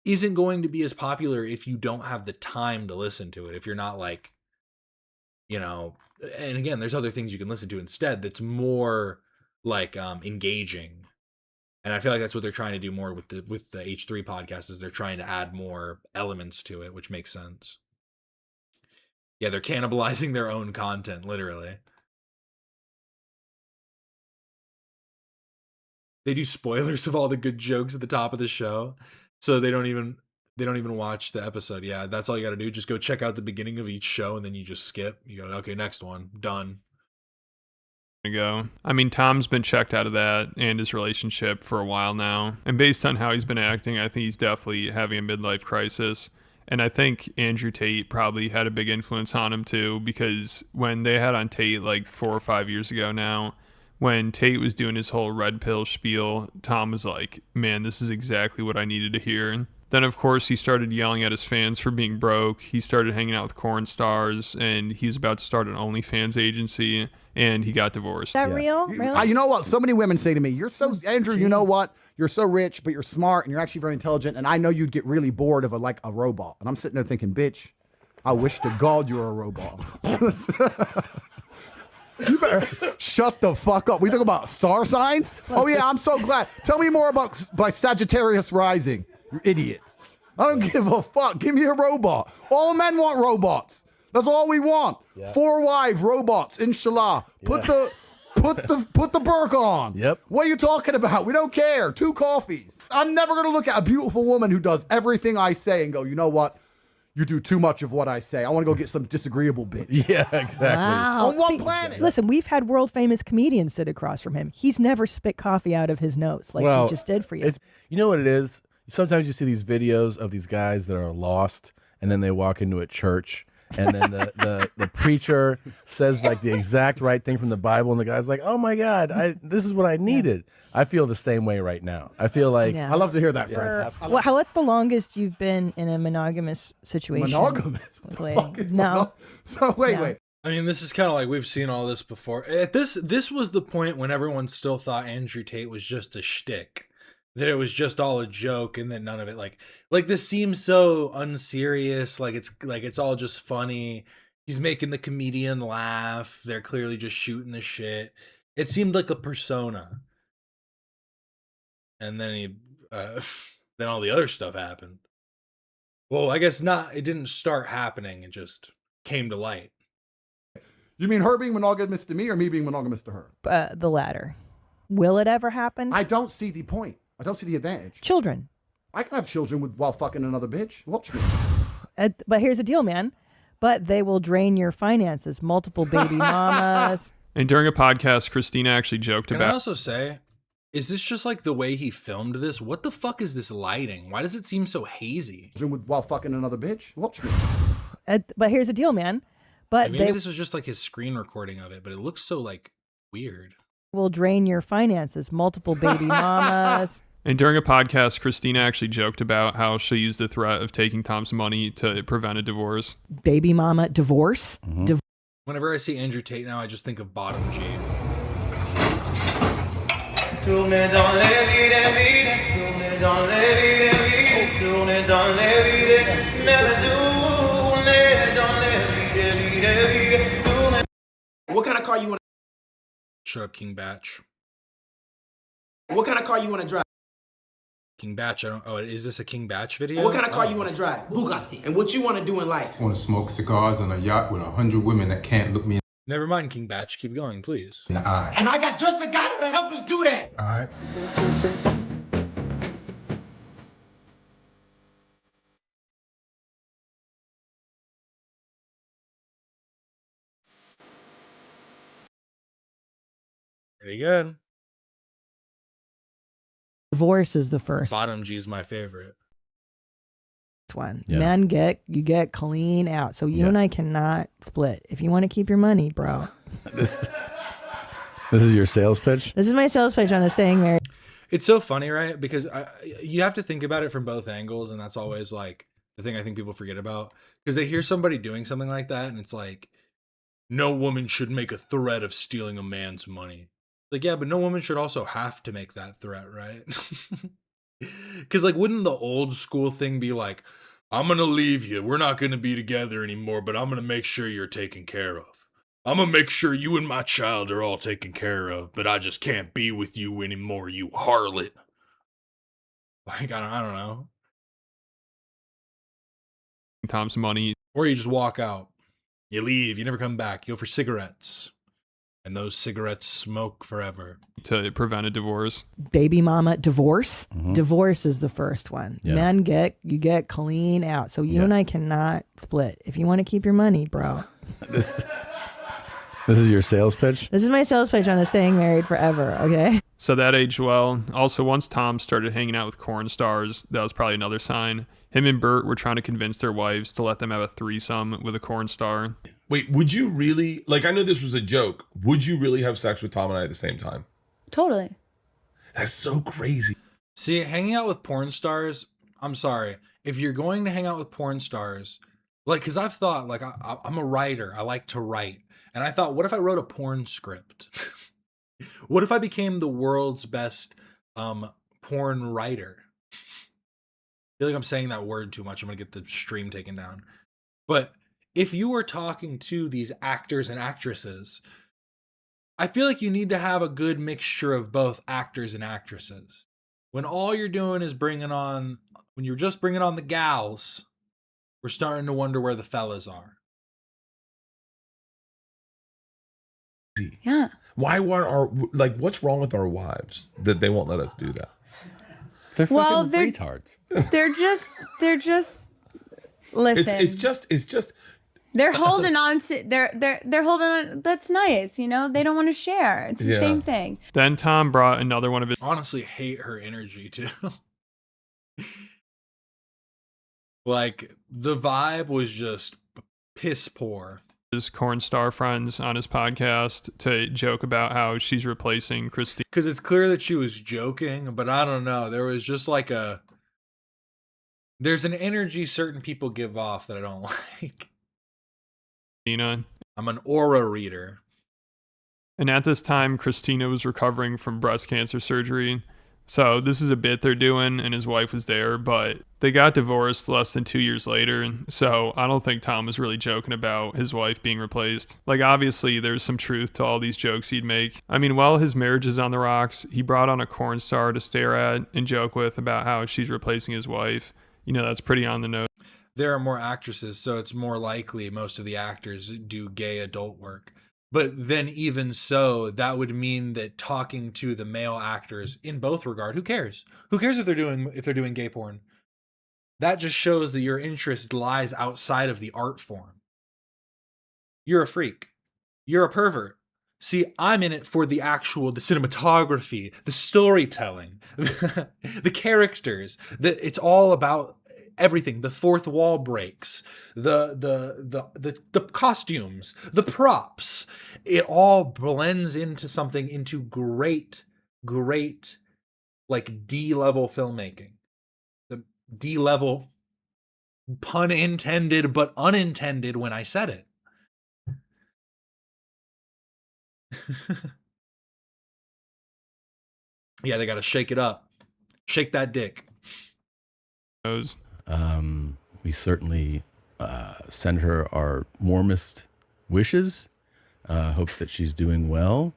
isn't going to be as popular if you don't have the time to listen to it. If you're not like, and again, there's other things you can listen to instead that's more like engaging. And I feel like that's what they're trying to do more with the H3 podcast, is they're trying to add more elements to it, which makes sense. Yeah, they're cannibalizing their own content, literally. They do spoilers of all the good jokes at the top of the show, so they don't even watch the episode. Yeah, that's all you got to do. Just go check out the beginning of each show, and then you just skip. You go, okay, next one, done. Ago. I mean, Tom's been checked out of that and his relationship for a while now. And based on how he's been acting, I think he's definitely having a midlife crisis. And I think Andrew Tate probably had a big influence on him too, because when they had on Tate like 4 or 5 years ago now, when Tate was doing his whole red pill spiel, Tom was like, man, this is exactly what I needed to hear. And then, of course, he started yelling at his fans for being broke. He started hanging out with corn stars, and he was about to start an OnlyFans agency, and he got divorced. Is that real? Really? You know what? So many women say to me, "You're so Andrew. You know what? You're so rich, but you're smart, and you're actually very intelligent. And I know you'd get really bored of a robot." And I'm sitting there thinking, "Bitch, I wish to God you were a robot." You better shut the fuck up. We talk about star signs. Oh yeah, I'm so glad. Tell me more about by Sagittarius rising. You idiots. I don't give a fuck. Give me a robot. All men want robots. That's all we want. Yeah. 4 wives, robots, inshallah. Put the burqa on. Yep. What are you talking about? We don't care. 2 coffees. I'm never gonna look at a beautiful woman who does everything I say and go, you know what? You do too much of what I say. I want to go get some disagreeable bitch. Yeah, exactly. Wow. On what planet? Listen, we've had world famous comedians sit across from him. He's never spit coffee out of his nose like he just did for you. You know what it is? Sometimes you see these videos of these guys that are lost, and then they walk into a church, and then the preacher says like the exact right thing from the Bible, and the guy's like, "Oh my God, this is what I needed." I feel the same way right now. I feel like I love to hear that, Frank. What's the longest you've been in a monogamous situation? Monogamous? No. So wait. I mean, this is kind of like we've seen all this before. This was the point when everyone still thought Andrew Tate was just a shtick, that it was just all a joke, and that none of it like this seems so unserious. Like it's all just funny. He's making the comedian laugh. They're clearly just shooting the shit. It seemed like a persona. And then then all the other stuff happened. Well, I guess not. It didn't start happening. It just came to light. You mean her being monogamous to me, or me being monogamous to her? The latter. Will it ever happen? I don't see the point. I don't see the advantage. Children. I can have children while fucking another bitch. Watch me. But here's the deal, man. But they will drain your finances. Multiple baby mamas. And during a podcast, Christina actually joked Can about... I also say, is this just like the way he filmed this? What the fuck is this lighting? Why does it seem so hazy? While fucking another bitch? Watch me. But here's the deal, man. But maybe this was just like his screen recording of it, but it looks so like weird. Will drain your finances. Multiple baby mamas. And during a podcast, Christina actually joked about how she'll use the threat of taking Tom's money to prevent a divorce. Baby mama divorce? Mm-hmm. Whenever I see Andrew Tate now, I just think of Bottom G. What kind of car you want? Shut up, King Batch. What kind of car you want to drive? King Batch, I don't. Oh, is this a King Batch video? What kind of car you want to drive? Bugatti. And what you want to do in life? I want to smoke cigars on a yacht with 100 women that can't look me Never mind, King Batch. Keep going, please. in the eye. And I got just the guy to help us do that. All right. Pretty good. Divorce is the first Bottom G is my favorite. one. Yeah. Men get clean out. So you and I cannot split. If you want to keep your money, bro. This is your sales pitch? This is my sales pitch on a staying married. It's so funny, right? Because you have to think about it from both angles, and that's always like the thing I think people forget about. Because they hear somebody doing something like that, and it's like, no woman should make a threat of stealing a man's money. Like, yeah, but no woman should also have to make that threat, right? Because, like, wouldn't the old school thing be like, I'm going to leave you. We're not going to be together anymore, but I'm going to make sure you're taken care of. I'm going to make sure you and my child are all taken care of, but I just can't be with you anymore, you harlot. Like, I don't know. Tom's money. Or you just walk out. You leave. You never come back. You go for cigarettes. And those cigarettes smoke forever. To prevent a divorce. Baby mama divorce. Divorce is the first one. Yeah. Men get clean out. So you and I cannot split. If you want to keep your money, bro. This is your sales pitch? This is my sales pitch on a staying married forever, okay? So that aged well. Also, once Tom started hanging out with corn stars, that was probably another sign. Him and Bert were trying to convince their wives to let them have a threesome with a corn star. Wait, would you really, like, I know this was a joke. Would you really have sex with Tom and I at the same time? Totally. That's so crazy. See, hanging out with porn stars, I'm sorry. If you're going to hang out with porn stars, like, because I've thought, like, I'm a writer. I like to write. And I thought, what if I wrote a porn script? What if I became the world's best porn writer? I feel like I'm saying that word too much. I'm going to get the stream taken down. But if you were talking to these actors and actresses, I feel like you need to have a good mixture of both actors and actresses. When all you're doing is when you're just bringing on the gals, we're starting to wonder where the fellas are. Yeah. Why weren't what's wrong with our wives that they won't let us do that? They're Well, fucking they're- retards. They're just listen. It's just They're holding on to they're holding on. That's nice, you know. They don't want to share. It's the same thing. Then Tom brought another one of his. Honestly, hate her energy too. Like, the vibe was just piss poor. His corn star friends on his podcast to joke about how she's replacing Christine. Because it's clear that she was joking, but I don't know. There was just like there's an energy certain people give off that I don't like. I'm an aura reader. And at this time, Christina was recovering from breast cancer surgery. So this is a bit they're doing, and his wife was there, but they got divorced less than 2 years later. So I don't think Tom was really joking about his wife being replaced. Like, obviously, there's some truth to all these jokes he'd make. I mean, while his marriage is on the rocks, he brought on a corn star to stare at and joke with about how she's replacing his wife. You know, that's pretty on the nose. There are more actresses, so it's more likely most of the actors do gay adult work. But then even so, that would mean that talking to the male actors in both regard, who cares? Who cares if they're doing gay porn? That just shows that your interest lies outside of the art form. You're a freak. You're a pervert. See, I'm in it for the cinematography, the storytelling, the characters. It's all about everything. The fourth wall breaks, the costumes, the props. It all blends into something, into great, like D-level filmmaking. The D-level, pun intended but unintended when I said it. Yeah, they got to shake it up. Shake that dick. We certainly send her our warmest wishes. Hope that she's doing well.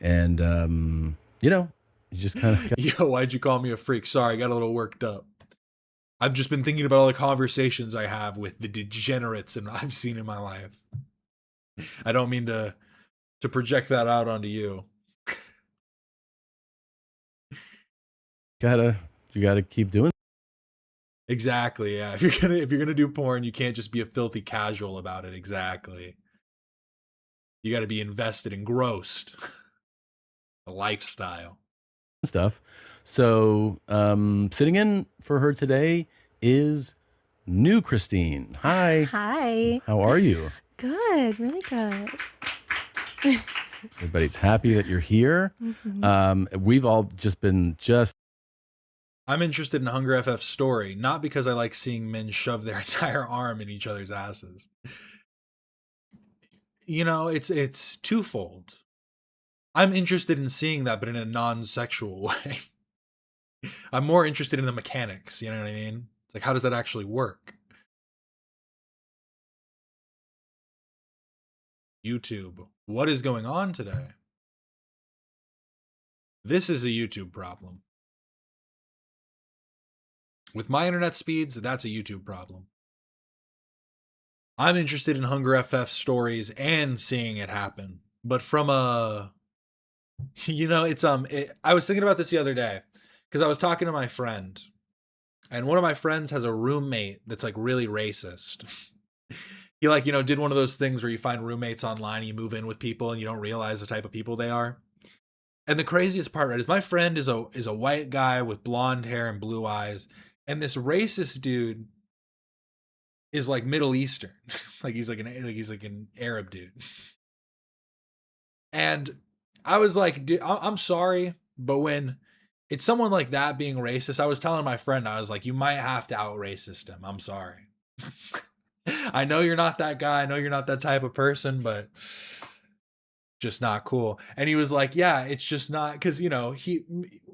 And, You just kind of. Yo, why'd you call me a freak? Sorry, I got a little worked up. I've just been thinking about all the conversations I have with the degenerates and I've seen in my life. I don't mean to project that out onto you. You gotta keep doing. Exactly. Yeah. If you're gonna do porn, you can't just be a filthy casual about it. Exactly. You got to be invested, engrossed. A lifestyle. Stuff. So, sitting in for her today is new Christine. Hi. Hi. How are you? Good, really good. Everybody's happy that you're here. We've all just been I'm interested in Hunger FF's story, not because I like seeing men shove their entire arm in each other's asses. You know, it's twofold. I'm interested in seeing that, but in a non-sexual way. I'm more interested in the mechanics, you know what I mean? It's like, how does that actually work? YouTube, what is going on today? This is a YouTube problem. With my internet speeds, that's a YouTube problem. I'm interested in Hunger FF stories and seeing it happen, but from a, you know, I was thinking about this the other day because I was talking to my friend, and one of my friends has a roommate that's like really racist. He like, you know, did one of those things where you find roommates online and you move in with people and you don't realize the type of people they are. And the craziest part, right, is my friend is a white guy with blonde hair and blue eyes, and this racist dude is like Middle Eastern. like he's like an Arab dude. And I was like, dude, I'm sorry, but when it's someone like that being racist, I was telling my friend, I was like, you might have to out racist him. I'm sorry. I know you're not that guy. I know you're not that type of person, but just not cool. And he was like, yeah, it's just not, because, you know,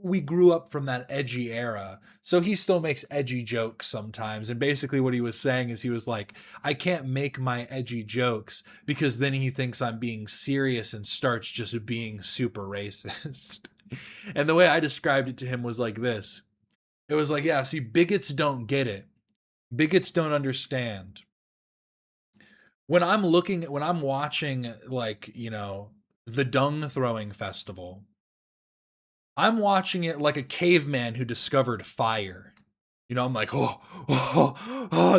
we grew up from that edgy era, so he still makes edgy jokes sometimes. And basically what he was saying is, he was like, I can't make my edgy jokes because then he thinks I'm being serious and starts just being super racist. And the way I described it to him was like this. It was like, yeah, see, bigots don't get it. Bigots don't understand. When I'm watching, like, you know, the dung throwing festival, I'm watching it like a caveman who discovered fire. You know, I'm like, oh,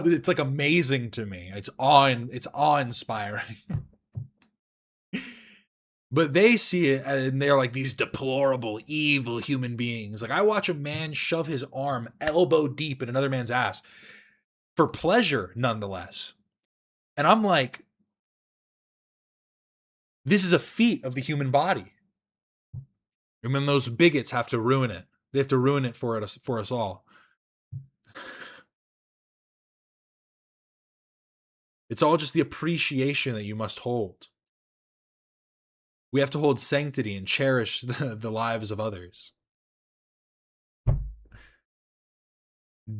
it's like amazing to me. It's awe-inspiring. But they see it and they're like these deplorable, evil human beings. Like, I watch a man shove his arm elbow deep in another man's ass for pleasure, nonetheless. And I'm like, this is a feat of the human body. And then those bigots have to ruin it. They have to ruin it for us all. It's all just the appreciation that you must hold. We have to hold sanctity and cherish the lives of others.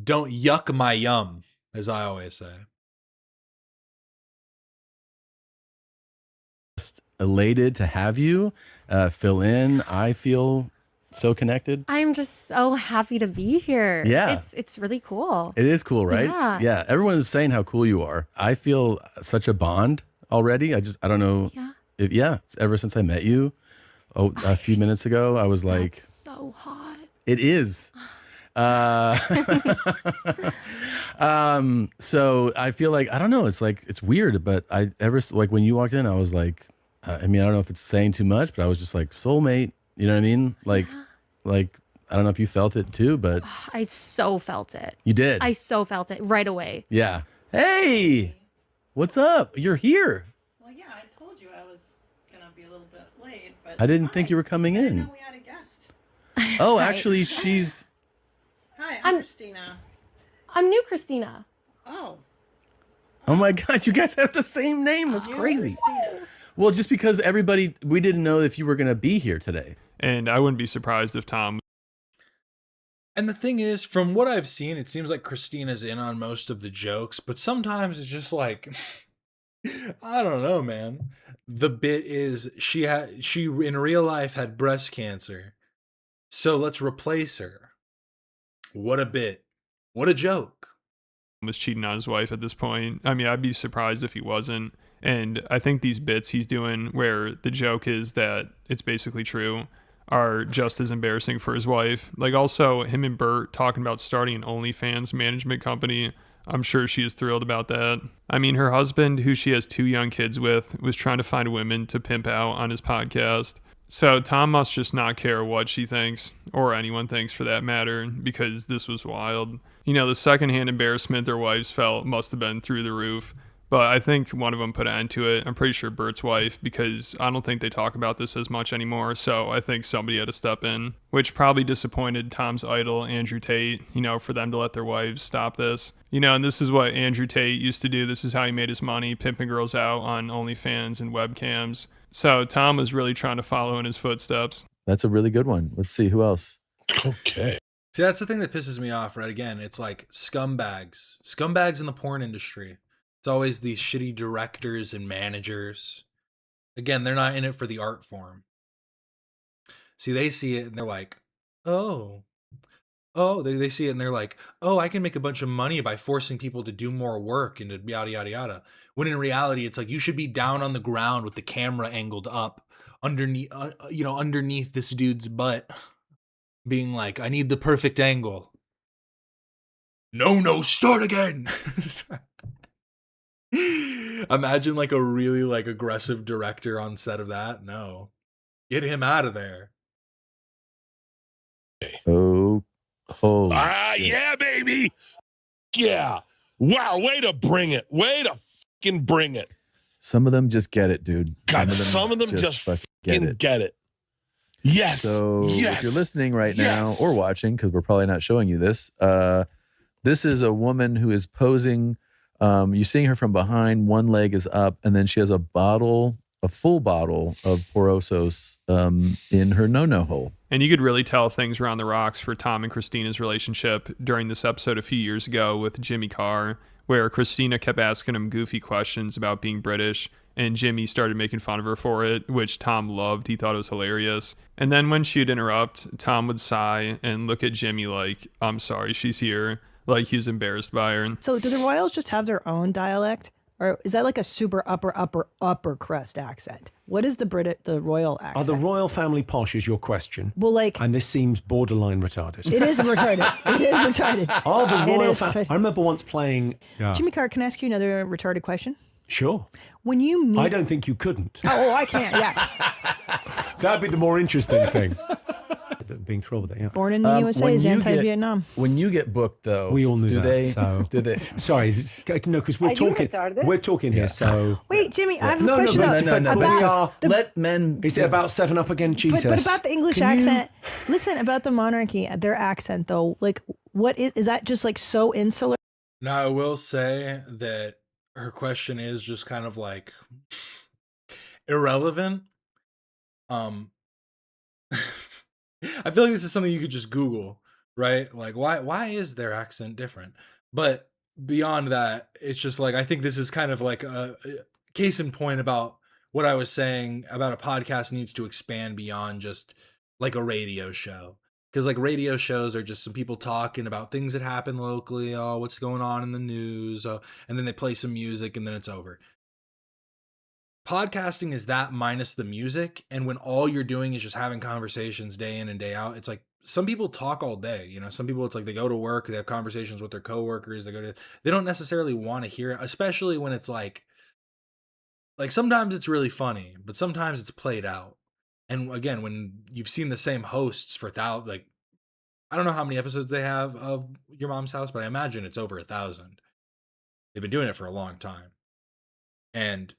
Don't yuck my yum, as I always say. Just elated to have you fill in. I feel so connected. I'm just so happy to be here. Yeah. It's really cool. It is cool, right? Yeah. Everyone is saying how cool you are. I feel such a bond already. I don't know. Yeah. Ever since I met you a few minutes ago, I was like, so hot. It is. So I feel like, I don't know, it's like, it's weird, but like when you walked in, I was like, I mean, I don't know if it's saying too much, but I was just like, soulmate, you know what I mean? Like, I don't know if you felt it too, but I so felt it. You did? I so felt it right away. Yeah. Hey, what's up? You're here. Well, yeah, I told you I was going to be a little bit late, but I didn't think you were coming in. I didn't know we had a guest. Oh, Right. actually, she's... Hi, I'm Christina. I'm new Christina. Oh. Oh my God, you guys have the same name. That's crazy. Christina. Well, just because we didn't know if you were going to be here today. And I wouldn't be surprised if Tom. And the thing is, from what I've seen, it seems like Christina's in on most of the jokes, but sometimes it's just like, I don't know, man. The bit is she in real life had breast cancer. So let's replace her. What a bit. What a joke. Was cheating on his wife at this point. I mean, I'd be surprised if he wasn't. And I think these bits he's doing where the joke is that it's basically true are just as embarrassing for his wife. Like, also him and Bert talking about starting an OnlyFans management company. I'm sure she is thrilled about that. I mean, her husband, who she has 2 young kids with, was trying to find women to pimp out on his podcast. So Tom must just not care what she thinks, or anyone thinks for that matter, because this was wild. You know, the secondhand embarrassment their wives felt must have been through the roof. But I think one of them put an end to it. I'm pretty sure Bert's wife, because I don't think they talk about this as much anymore. So I think somebody had to step in, which probably disappointed Tom's idol, Andrew Tate, you know, for them to let their wives stop this. You know, and this is what Andrew Tate used to do. This is how he made his money, pimping girls out on OnlyFans and webcams. So Tom was really trying to follow in his footsteps. That's a really good one. Let's see who else. Okay. See, that's the thing that pisses me off, right? Again, it's like scumbags. Scumbags in the porn industry. It's always these shitty directors and managers. Again, they're not in it for the art form. See, they see it and they're like, oh, they see it and they're like, oh, I can make a bunch of money by forcing people to do more work and yada, yada, yada. When in reality, it's like you should be down on the ground with the camera angled up underneath this dude's butt, being like, I need the perfect angle. No, start again. Imagine like a really like aggressive director on set of that. No, get him out of there. Oh, holy shit. Yeah, baby. Yeah. Wow. Way to bring it. Way to fucking bring it. Some of them just get it, dude. God, some of them just fucking get it. Yes. So yes. if you're listening right now Yes. or watching, because we're probably not showing you this, this is a woman who is posing. You're seeing her from behind. One leg is up, and then she has a full bottle of Porosos in her no-no hole. And you could really tell things were on the rocks for Tom and Christina's relationship during this episode a few years ago with Jimmy Carr, where Christina kept asking him goofy questions about being British, and Jimmy started making fun of her for it, which Tom loved. He thought it was hilarious. And then when she'd interrupt, Tom would sigh and look at Jimmy like, I'm sorry, she's here. Like he was embarrassed by her. So do the Royals just have their own dialect? Or is that like a super upper crust accent? What is the royal accent? Are the royal family posh is your question? Well, like... And this seems borderline retarded. It is retarded. It is retarded. Are the royal retarded. I remember once playing... Jimmy Carr, can I ask you another retarded question? Sure. When you meet... I don't think you couldn't. Oh, I can't, yeah. That'd be the more interesting thing. Being thrilled with it, yeah. Born in the USA is anti-Vietnam. When you get booked, though, we all knew do that. Do they? Sorry, no, because we're talking. We're talking here. So wait, Jimmy, I have a question. No. Let men. Is it about 7 Up again, Jesus? But about the English accent. Listen, about the monarchy, their accent though. Like, what is that? Just like so insular? Now, I will say that her question is just kind of like irrelevant. I feel like this is something you could just Google, right? Like, why is their accent different? But beyond that, it's just like, I think this is kind of like a case in point about what I was saying about a podcast needs to expand beyond just like a radio show. Because like radio shows are just some people talking about things that happen locally, what's going on in the news, and then they play some music and then it's over. Podcasting is that minus the music, and when all you're doing is just having conversations day in and day out, it's like some people talk all day. You know, some people, it's like they go to work, they have conversations with their coworkers, they don't necessarily want to hear it, especially when it's like sometimes it's really funny, but sometimes it's played out. And again, when you've seen the same hosts for I don't know how many episodes they have of Your Mom's House, but I imagine it's over 1,000. They've been doing it for a long time. And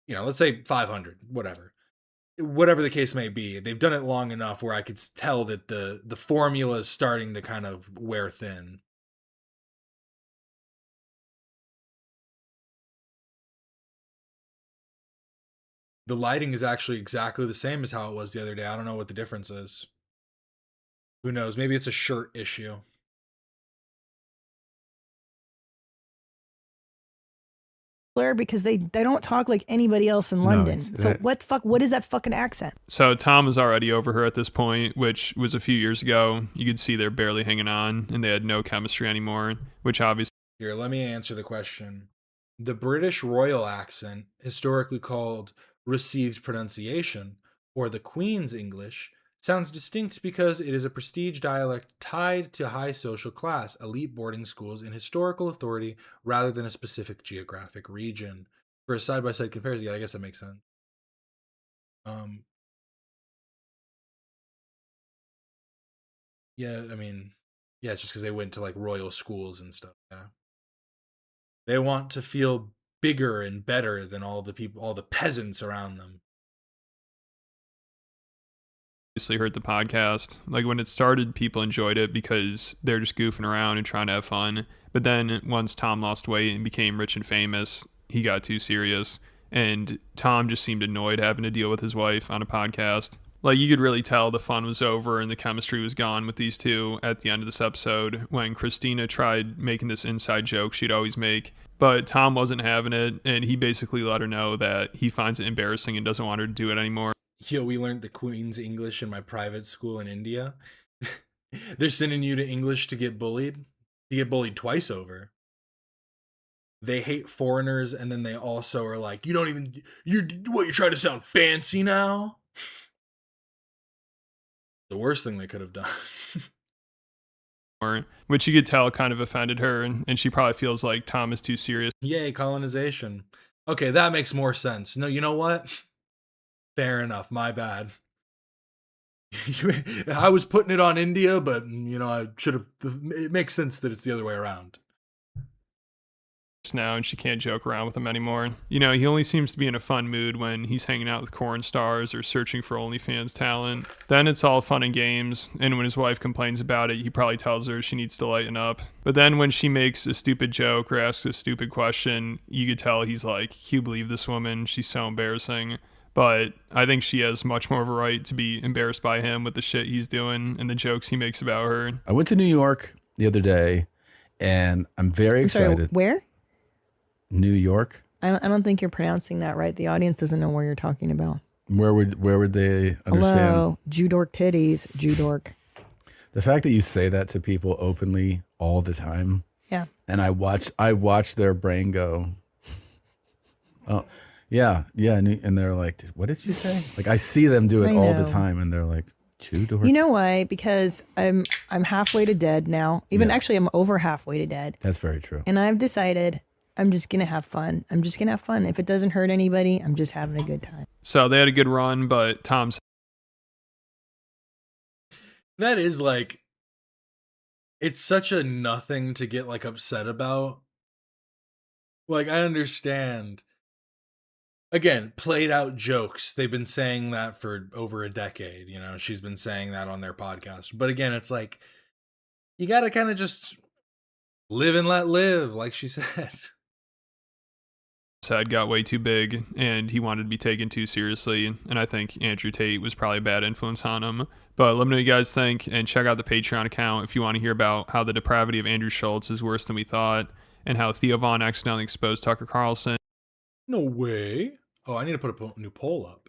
you know, let's say 500, whatever the case may be, they've done it long enough where I could tell that the formula is starting to kind of wear thin. The lighting is actually exactly the same as how it was the other day. I don't know what the difference is. Who knows? Maybe it's a shirt issue. because they don't talk like anybody else in London. So what is that fucking accent? So Tom was already over her at this point, which was a few years ago. You could see they're barely hanging on, and they had no chemistry anymore, which obviously... Here, let me answer the question. The British royal accent, historically called received pronunciation, or the Queen's English, sounds distinct because it is a prestige dialect tied to high social class, elite boarding schools, and historical authority rather than a specific geographic region. For a side-by-side comparison, yeah, I guess that makes sense. Yeah, I mean, yeah, it's just because they went to like royal schools and stuff. Yeah, they want to feel bigger and better than all the people, all the peasants around them. Obviously heard the podcast. Like when it started, people enjoyed it because they're just goofing around and trying to have fun. But then once Tom lost weight and became rich and famous, he got too serious. And Tom just seemed annoyed having to deal with his wife on a podcast. Like you could really tell the fun was over and the chemistry was gone with these two at the end of this episode when Christina tried making this inside joke she'd always make. But Tom wasn't having it, and he basically let her know that he finds it embarrassing and doesn't want her to do it anymore. Yo, we learned the Queen's English in my private school in India. They're sending you to English to get bullied. You get bullied twice over. They hate foreigners, and then they also are like, you're trying to sound fancy now? The worst thing they could have done. Which you could tell kind of offended her, and she probably feels like Tom is too serious. Yay, colonization. Okay, that makes more sense. No, you know what? Fair enough, my bad. I was putting it on India, but, I should have... It makes sense that it's the other way around. Now, and she can't joke around with him anymore. He only seems to be in a fun mood when he's hanging out with corn stars or searching for OnlyFans talent. Then it's all fun and games, and when his wife complains about it, he probably tells her she needs to lighten up. But then when she makes a stupid joke or asks a stupid question, you could tell he's like, can you believe this woman? She's so embarrassing. But I think she has much more of a right to be embarrassed by him with the shit he's doing and the jokes he makes about her. I went to New York the other day, and I'm very excited. Sorry, where? New York. I don't think you're pronouncing that right. The audience doesn't know where you're talking about. Where would they understand? Hello, Judork titties, Judork. The fact that you say that to people openly all the time. Yeah. And I watch their brain go, oh, yeah, and they're like, what did you say? Like I see them do it all the time, and they're like, Judork. You know why? Because I'm halfway to dead now. Actually, I'm over halfway to dead. That's very true. And I've decided I'm just gonna have fun. If it doesn't hurt anybody, I'm just having a good time. So they had a good run, but Tom's... That is like... It's such a nothing to get like upset about. Like, I understand. Again, played out jokes. They've been saying that for over a decade. She's been saying that on their podcast. But again, it's like, you got to kind of just live and let live, like she said. Head got way too big, and he wanted to be taken too seriously. And I think Andrew Tate was probably a bad influence on him. But let me know what you guys think, and check out the Patreon account if you want to hear about how the depravity of Andrew Schultz is worse than we thought, and how Theo Von accidentally exposed Tucker Carlson. No way. Oh, I need to put a new poll up.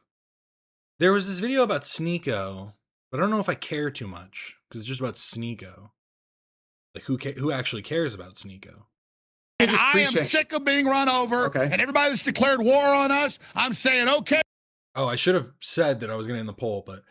There was this video about Sneako, but I don't know if I care too much because it's just about Sneako. Like who actually cares about Sneako? And I am sick of being run over. Okay. And everybody that's declared war on us, I'm saying okay. Oh, I should have said that I was going to end the poll, but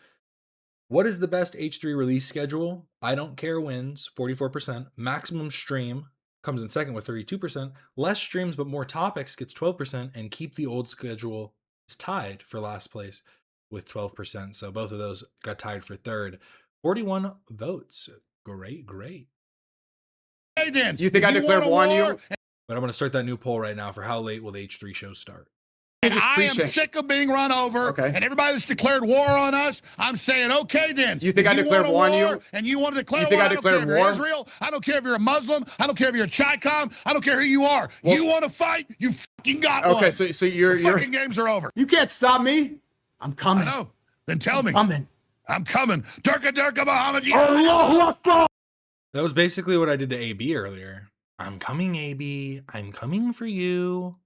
what is the best H3 release schedule? I don't care wins, 44%. Maximum stream comes in second with 32%. Less streams but more topics gets 12%, and keep the old schedule is tied for last place with 12%. So both of those got tied for third. 41 votes. Great. Hey, then, you think I declared war on you? But I'm going to start that new poll right now for how late will the H3 show start. And I am sick of being run over. Okay. And everybody that's declared war on us, I'm saying, okay, then. You think I declared war on you? And you want to declare war? I don't care if you're Israel. I don't care if you're a Muslim. I don't care if you're a Chi-Com. I don't care who you are. Well, you want to fight? You fucking got one. Okay, so your fucking games are over. You can't stop me. I'm coming. I know. Then tell me. I'm coming. Durka Muhammad. That was basically what I did to AB earlier. I'm coming, AB. I'm coming for you.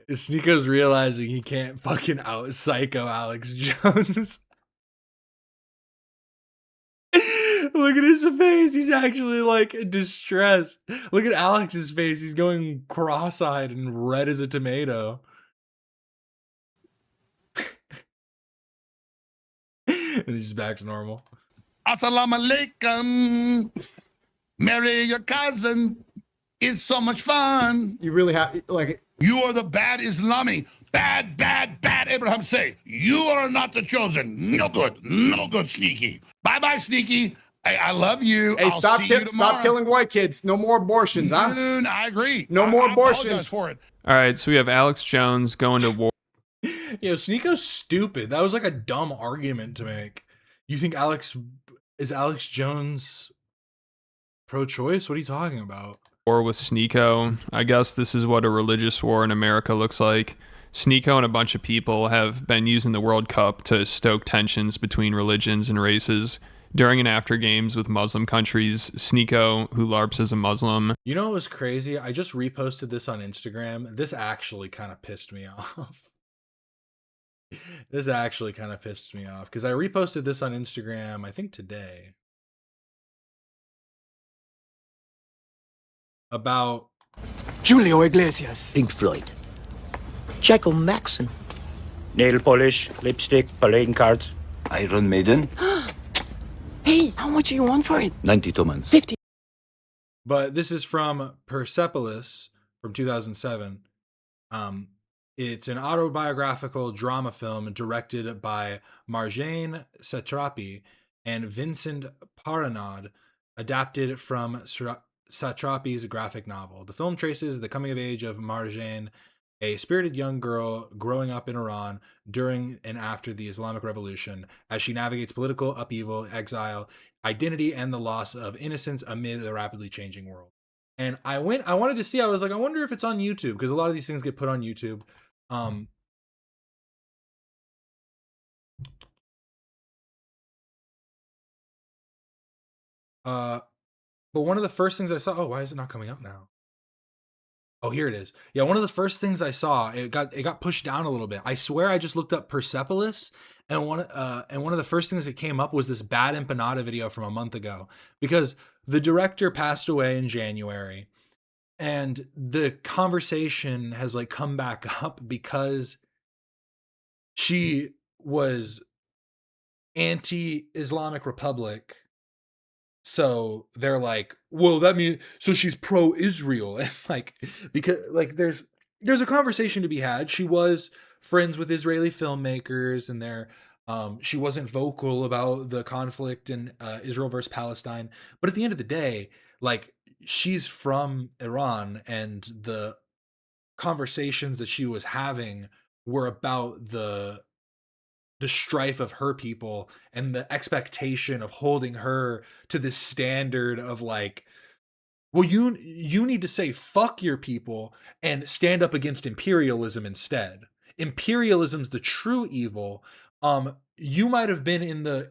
Sneako's realizing he can't fucking out psycho Alex Jones. Look at his face. He's actually like distressed. Look at Alex's face. He's going cross-eyed and red as a tomato. And he's back to normal. Assalamu alaikum. Marry your cousin. It's so much fun. You really have, like... You are the bad Islami. Bad, bad, bad Abraham say. You are not the chosen. No good. No good, Sneaky. Bye-bye, Sneaky. I love you. Hey, I'll stop, see you tomorrow. stop killing white kids. No more abortions, huh? I agree. No more I abortions. apologize for it. All right, so we have Alex Jones going to war. Yo, Sneako's stupid. That was like a dumb argument to make. You think Alex Jones pro-choice? What are you talking about? War with Sneako. I guess this is what a religious war in America looks like. Sneako and a bunch of people have been using the World Cup to stoke tensions between religions and races. During and after games with Muslim countries, Sneako, who LARPs as a Muslim. You know what was crazy? I just reposted this on Instagram. This actually kind of pissed me off. This actually kind of pissed me off because I reposted this on Instagram, I think today. About Julio Iglesias, Pink Floyd, Jackal Maxon, Nail polish, lipstick, playing cards. Iron Maiden. Hey, how much do you want for it? 92 months. 50. But this is from Persepolis from 2007. It's an autobiographical drama film directed by Marjane Satrapi and Vincent Paranad, adapted from Satrapi's graphic novel. The film traces the coming of age of Marjane, a spirited young girl growing up in Iran during and after the Islamic Revolution, as she navigates political upheaval, exile, identity, and the loss of innocence amid the rapidly changing world. And I wanted to see, I was like, I wonder if it's on YouTube, because a lot of these things get put on YouTube. But one of the first things I saw, oh, why is it not coming up now? Oh, here it is. Yeah, one of the first things I saw, it got pushed down a little bit. I swear I just looked up Persepolis, and one of the first things that came up was this Bad Empanada video from a month ago, because the director passed away in January, and the conversation has like come back up because she was anti-Islamic Republic. So they're like, well, that means, so she's pro-Israel. And like, because like there's a conversation to be had. She was friends with Israeli filmmakers, and she wasn't vocal about the conflict in Israel versus Palestine. But at the end of the day, like, she's from Iran, and the conversations that she was having were about the strife of her people and the expectation of holding her to this standard of like, well, you need to say fuck your people and stand up against imperialism instead. Imperialism's the true evil. You might have been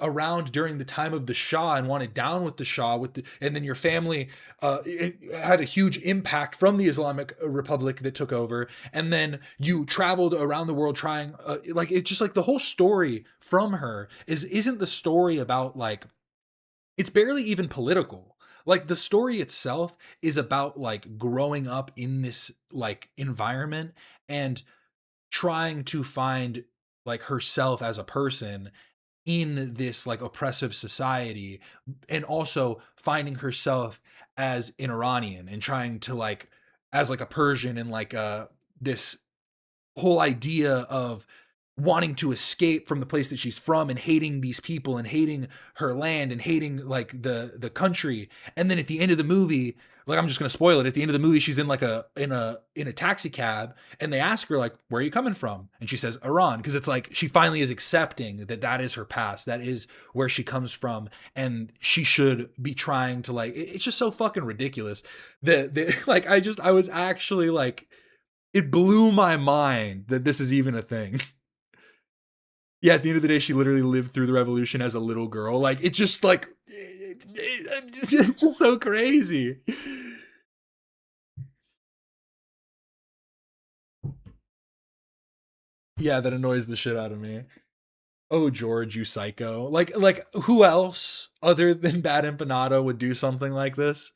around during the time of the Shah and wanted down with the Shah, and then your family it had a huge impact from the Islamic Republic that took over, and then you traveled around the world trying like, it's just like the whole story from her isn't the story about like, it's barely even political. Like, the story itself is about like growing up in this like environment and trying to find like herself as a person in this like oppressive society, and also finding herself as an Iranian and trying to like, as like a Persian, and like this whole idea of wanting to escape from the place that she's from and hating these people and hating her land and hating like the country. And then at the end of the movie, like, I'm just going to spoil it. At the end of the movie, she's in like in a taxi cab, and they ask her like, where are you coming from? And she says, Iran. Cause it's like, she finally is accepting that is her past. That is where she comes from. And she should be trying to like, it's just so fucking ridiculous that like, I was actually like, it blew my mind that this is even a thing. Yeah, at the end of the day, she literally lived through the revolution as a little girl. Like, it's just like, it's just so crazy. Yeah, that annoys the shit out of me. Oh, George, you psycho. Like who else other than Bad Empanada would do something like this?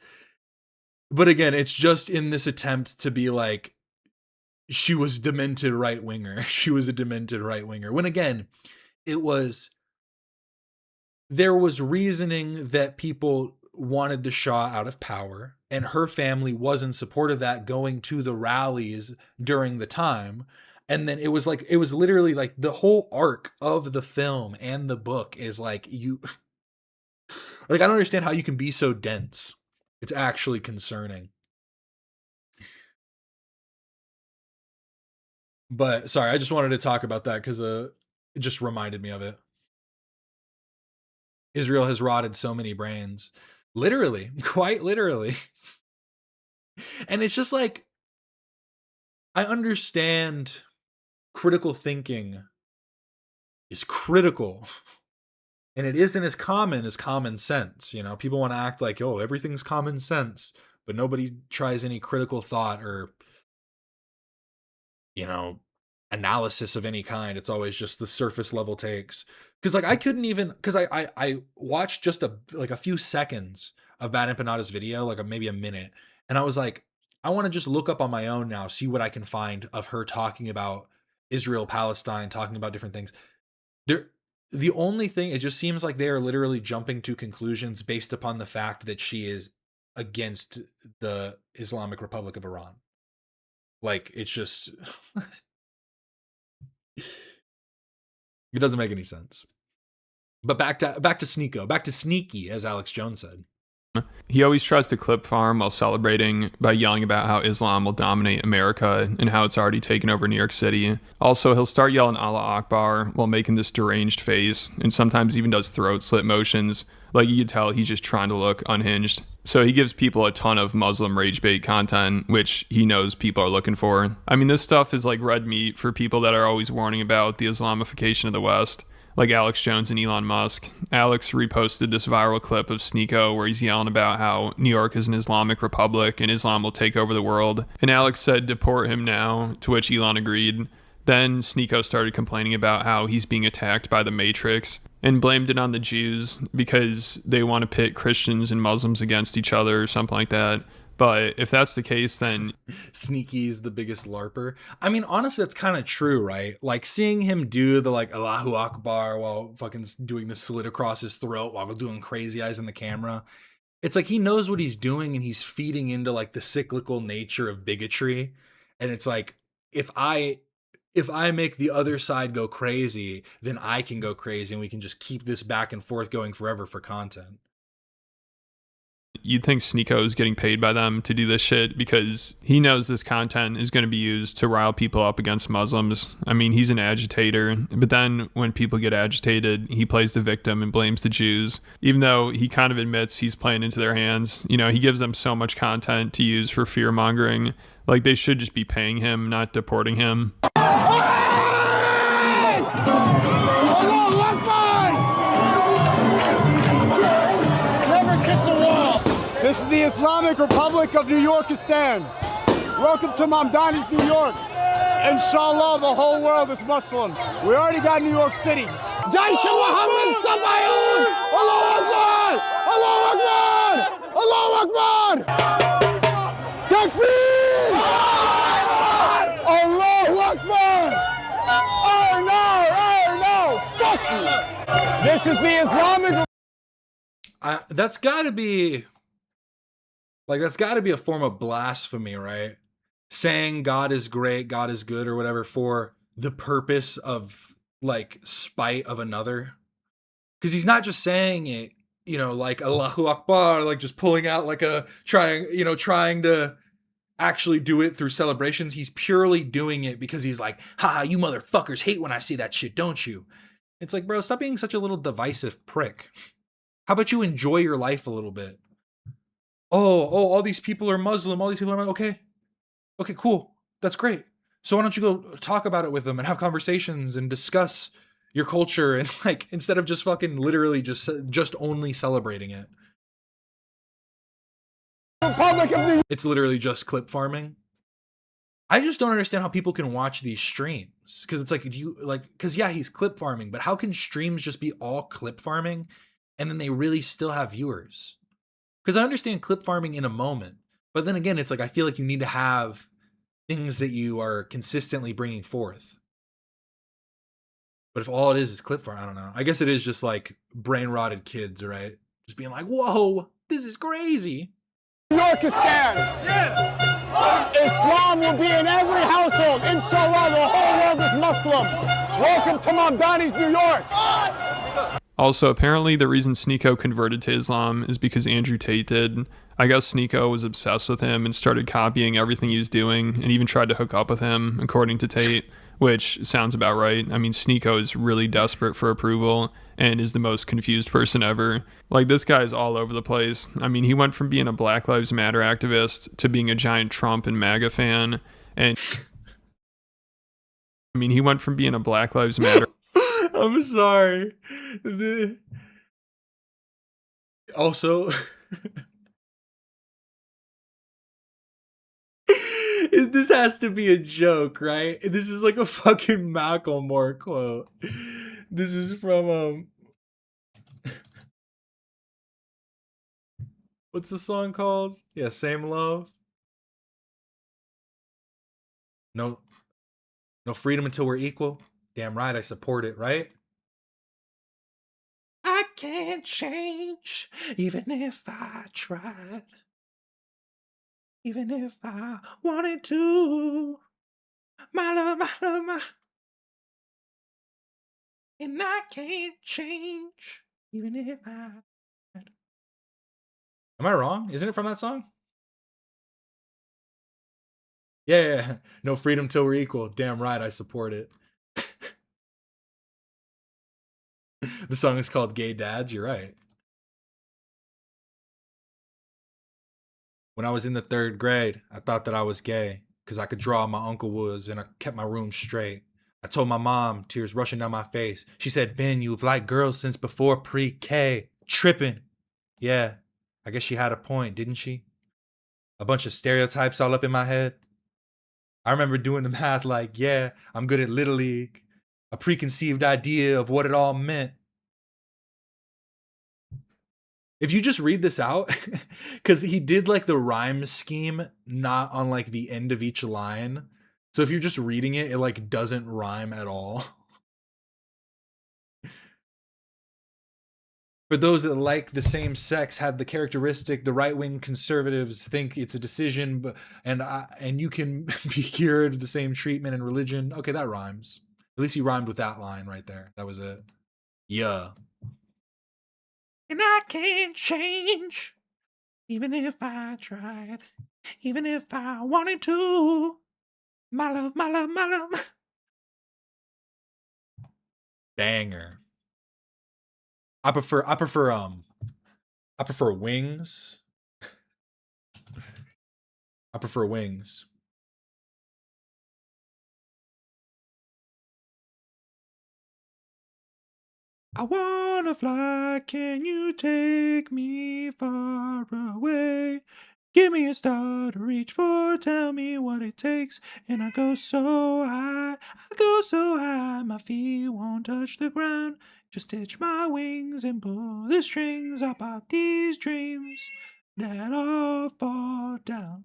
But again, it's just in this attempt to be like, she was demented right winger. She was a demented right winger. When again, there was reasoning that people wanted the Shah out of power, and her family was in support of that, going to the rallies during the time. And then it was literally like the whole arc of the film and the book is like, I don't understand how you can be so dense. It's actually concerning. But sorry, I just wanted to talk about that because it just reminded me of it. Israel has rotted so many brains. Literally, quite literally. And it's just like, I understand critical thinking is critical. And it isn't as common as common sense. You know, people want to act like, oh, everything's common sense, but nobody tries any critical thought or, you know, analysis of any kind. It's always just the surface level takes. Because like I couldn't even, because I watched just a few seconds of Bad Empanada's video, like maybe a minute, and I was like, I want to just look up on my own now, see what I can find of her talking about Israel, Palestine, talking about different things. The only thing, it just seems like they are literally jumping to conclusions based upon the fact that she is against the Islamic Republic of Iran. Like, it's just, it doesn't make any sense. But back to Sneako, back to Sneaky, as Alex Jones said. He always tries to clip farm while celebrating by yelling about how Islam will dominate America and how it's already taken over New York City. Also, he'll start yelling Allah Akbar while making this deranged face, and sometimes even does throat slit motions. Like, you could tell he's just trying to look unhinged. So he gives people a ton of Muslim rage bait content, which he knows people are looking for. I mean, this stuff is like red meat for people that are always warning about the Islamification of the West, like Alex Jones and Elon Musk. Alex reposted this viral clip of Sneako where he's yelling about how New York is an Islamic republic and Islam will take over the world. And Alex said, deport him now, to which Elon agreed. Then Sneako started complaining about how he's being attacked by the Matrix and blamed it on the Jews because they want to pit Christians and Muslims against each other or something like that. But if that's the case, then Sneaky's the biggest LARPer. I mean, honestly, that's kind of true, right? Like seeing him do the like Allahu Akbar while fucking doing the slit across his throat while doing crazy eyes in the camera. It's like he knows what he's doing and he's feeding into like the cyclical nature of bigotry. And it's like, if I make the other side go crazy, then I can go crazy and we can just keep this back and forth going forever for content. You'd think Sneako is getting paid by them to do this shit because he knows this content is going to be used to rile people up against Muslims. I mean, he's an agitator, but then when people get agitated, he plays the victim and blames the Jews, even though he kind of admits he's playing into their hands. You know, he gives them so much content to use for fear mongering. Like, they should just be paying him, not deporting him. This is the Islamic Republic of New Yorkistan. Welcome to Mamdani's New York. Inshallah, the whole world is Muslim. We already got New York City. Jaish Muhammad Sabayun! Allahu Akbar! Allahu Akbar! Allahu Akbar! Takbir! Allahu Akbar! Oh no! Fuck you! This is the Islamic. That's gotta be. Like, that's got to be a form of blasphemy, right? Saying God is great, God is good, or whatever for the purpose of, like, spite of another. Because he's not just saying it, you know, like Allahu Akbar, like just pulling out like trying to actually do it through celebrations. He's purely doing it because he's like, ha, you motherfuckers hate when I say that shit, don't you? It's like, bro, stop being such a little divisive prick. How about you enjoy your life a little bit? Oh, all these people are Muslim. All these people are okay, cool. That's great. So why don't you go talk about it with them and have conversations and discuss, your culture and like instead of just fucking literally just only celebrating it. Republic of New It's literally just clip farming. I just don't understand how people can watch these streams because it's like, do you like, because yeah, he's clip farming, but how can streams just be all clip farming and then they really still have viewers? Because I understand clip farming in a moment, but then again, it's like I feel like you need to have things that you are consistently bringing forth. But if all it is clip farm, I don't know. I guess it is just like brain rotted kids, right? Just being like, whoa, this is crazy. Yorkistan. Islam will be in every household. Inshallah, the whole world is Muslim. Welcome to Mamdani's New York. Also, apparently the reason Sneako converted to Islam is because Andrew Tate did. I guess Sneako was obsessed with him and started copying everything he was doing and even tried to hook up with him, according to Tate, which sounds about right. I mean, Sneako is really desperate for approval and is the most confused person ever. Like, this guy is all over the place. I mean, he went from being a Black Lives Matter activist to being a giant Trump and MAGA fan. And I mean, he went from being a Black Lives Matter. I'm sorry. Also, this has to be a joke, right? This is like a fucking Macklemore quote. This is from what's the song called? Yeah, Same Love. No freedom until we're equal. Damn right, I support it, right? I can't change, even if I tried. Even if I wanted to. My love, my love, my... And I can't change, even if I tried. Am I wrong? Isn't it from that song? Yeah. No freedom till we're equal. Damn right, I support it. The song is called Gay Dads. You're right. When I was in the 3rd grade, I thought that I was gay because I could draw my Uncle was and I kept my room straight. I told my mom, tears rushing down my face. She said, Ben, you've liked girls since before pre-K. Tripping. Yeah, I guess she had a point, didn't she? A bunch of stereotypes all up in my head. I remember doing the math like, yeah, I'm good at Little League. A preconceived idea of what it all meant. If you just read this out, because he did like the rhyme scheme not on like the end of each line. So if you're just reading it, it like doesn't rhyme at all. For those that like the same sex had the characteristic, the right-wing conservatives think it's a decision, but and you can be cured of the same treatment and religion. Okay, that rhymes. At least he rhymed with that line right there. That was it. Yeah. And I can't change, even if I tried, even if I wanted to. My love, my love, my love. Banger. I prefer wings. I prefer wings. I wanna fly, can you take me far away? Give me a star to reach for, tell me what it takes. And I go so high, my feet won't touch the ground. Just stitch my wings and pull the strings about these dreams that all fall down.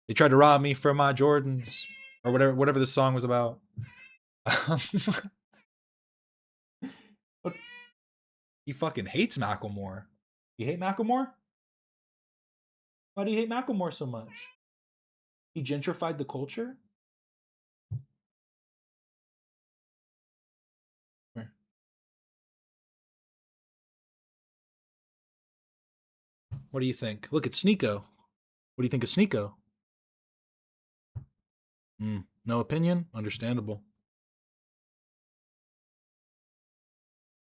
They tried to rob me from my Jordans, or whatever the song was about. He fucking hates Macklemore. You hate Macklemore? Why do you hate Macklemore so much? He gentrified the culture? Where? What do you think? Look at Sneako. What do you think of Sneako? No opinion? Understandable.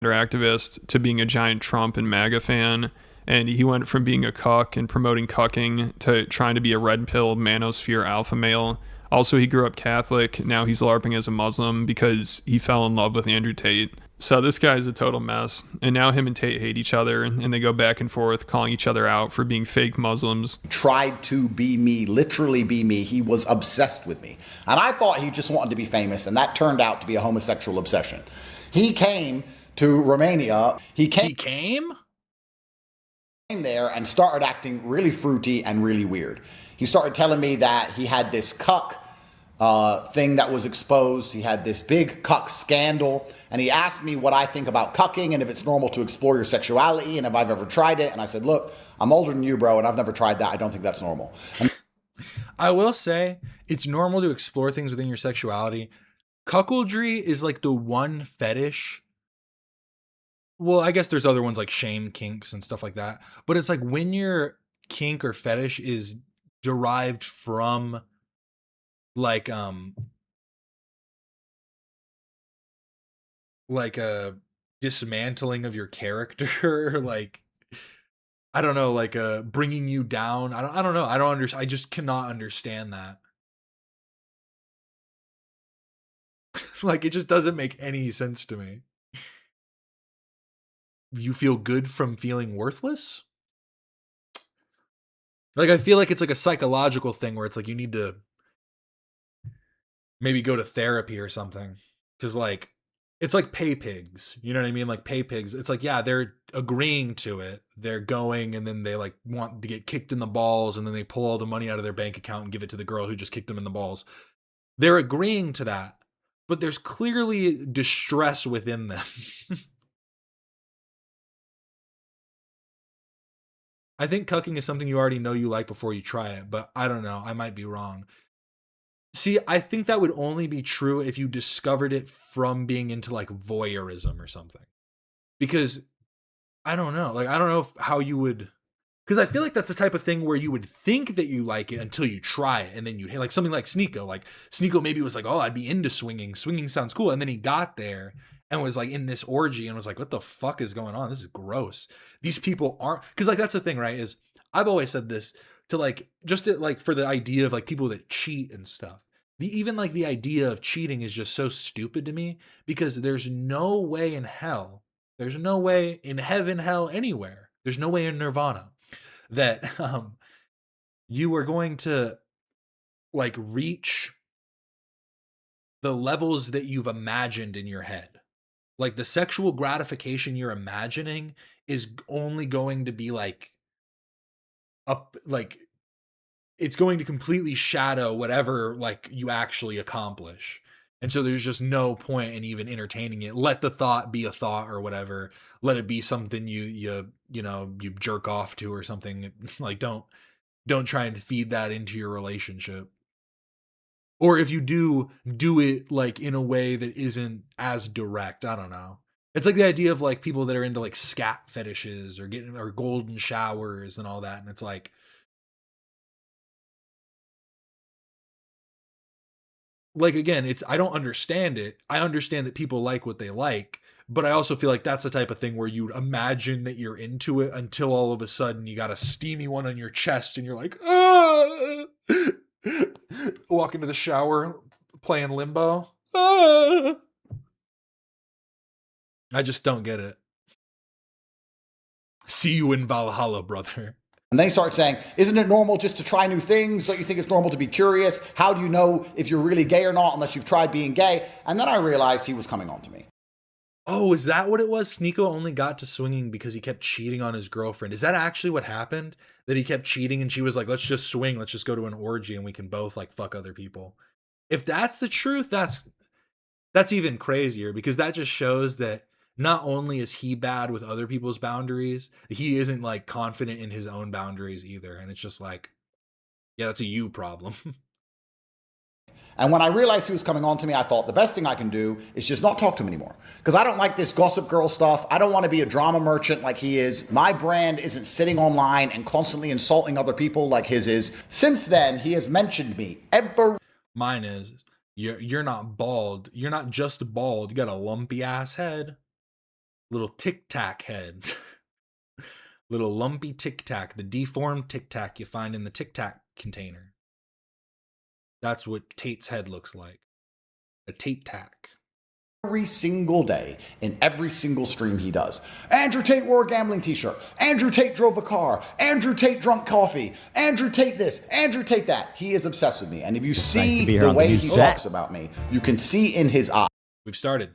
Activist to being a giant Trump and MAGA fan, and he went from being a cuck and promoting cucking to trying to be a red pill manosphere alpha male. Also, he grew up Catholic. Now he's LARPing as a Muslim because he fell in love with Andrew Tate. So this guy's a total mess. And now him and Tate hate each other, and they go back and forth calling each other out for being fake Muslims. Tried to be me, literally be me. He was obsessed with me. And I thought he just wanted to be famous, and that turned out to be a homosexual obsession. He came to Romania. He came there and started acting really fruity and really weird. He started telling me that he had this cuck thing that was exposed. He had this big cuck scandal, and he asked me what I think about cucking and if it's normal to explore your sexuality and if I've ever tried it. And I said, look, I'm older than you, bro, and I've never tried that. I don't think that's normal. I will say it's normal to explore things within your sexuality. Cuckoldry is like the one fetish. Well, I guess there's other ones like shame kinks and stuff like that. But it's like when your kink or fetish is derived from like a dismantling of your character, like I don't know, like bringing you down. I don't know. I just cannot understand that. Like it just doesn't make any sense to me. You feel good from feeling worthless? Like I feel like it's like a psychological thing where it's like you need to maybe go to therapy or something. Cause like it's like pay pigs. You know what I mean? Like pay pigs. It's like, yeah, they're agreeing to it. They're going and then they like want to get kicked in the balls and then they pull all the money out of their bank account and give it to the girl who just kicked them in the balls. They're agreeing to that. But there's clearly distress within them. I think cucking is something you already know you like before you try it, but I don't know. I might be wrong. See, I think that would only be true if you discovered it from being into like voyeurism or something. Because I don't know. Like, I don't know how you would, because I feel like that's the type of thing where you would think that you like it until you try it. And then you like something like Sneako. Like Sneako maybe was like, oh, I'd be into swinging. Swinging sounds cool. And then he got there and was like in this orgy and was like, what the fuck is going on? This is gross. These people aren't, because like that's the thing, right? Is I've always said this to like, just to, like for the idea of like people that cheat and stuff. Even like the idea of cheating is just so stupid to me because there's no way in hell, there's no way in heaven, hell, anywhere. There's no way in nirvana that you are going to like reach the levels that you've imagined in your head. Like the sexual gratification you're imagining is only going to be like up, like it's going to completely shadow whatever like you actually accomplish. And so there's just no point in even entertaining it. Let the thought be a thought or whatever. Let it be something you jerk off to or something. Like don't try and feed that into your relationship. Or if you do it like in a way that isn't as direct. I don't know. It's like the idea of like people that are into like scat fetishes or golden showers and all that. And it's like again, I don't understand it. I understand that people like what they like, but I also feel like that's the type of thing where you imagine that you're into it until all of a sudden you got a steamy one on your chest and you're like, ah! Walk into the shower playing Limbo. Ah! I just don't get it. See you in Valhalla, brother. And then he started saying, isn't it normal just to try new things? Don't you think it's normal to be curious? How do you know if you're really gay or not unless you've tried being gay? And then I realized he was coming on to me. Oh, is that what it was? Sneako only got to swinging because he kept cheating on his girlfriend. Is that actually what happened? That he kept cheating and she was like, let's just swing. Let's just go to an orgy and we can both like fuck other people. If that's the truth, that's even crazier because that just shows that not only is he bad with other people's boundaries, he isn't like confident in his own boundaries either. And it's just like, yeah, that's a you problem. And when I realized he was coming on to me, I thought the best thing I can do is just not talk to him anymore. Because I don't like this gossip girl stuff. I don't want to be a drama merchant like he is. My brand isn't sitting online and constantly insulting other people like his is. Since then, he has mentioned me Mine is, you're not bald. You're not just bald. You got a lumpy ass head. Little tic tac head. Little lumpy tic tac. The deformed tic tac you find in the tic tac container. That's what Tate's head looks like. A Tate tac. every single day in every single stream he does. Andrew Tate wore a gambling t-shirt. Andrew Tate drove a car. Andrew Tate drunk coffee. Andrew Tate this. Andrew Tate that. He is obsessed with me. And if you see the way he talks about me, you can see in his eyes. We've started.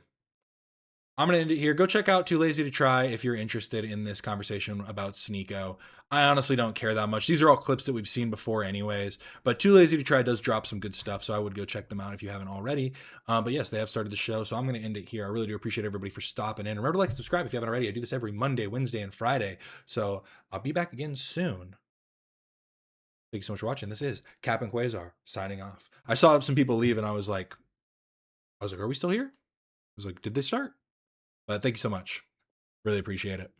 I'm going to end it here. Go check out Too Lazy to Try if you're interested in this conversation about Sneako. I honestly don't care that much. These are all clips that we've seen before anyways, but Too Lazy to Try does drop some good stuff, so I would go check them out if you haven't already. But yes, they have started the show, so I'm going to end it here. I really do appreciate everybody for stopping in. Remember to like and subscribe if you haven't already. I do this every Monday, Wednesday, and Friday, so I'll be back again soon. Thank you so much for watching. This is Cap and Quasar signing off. I saw some people leave, and I was like, are we still here? I was like, did they start? But thank you so much. Really appreciate it.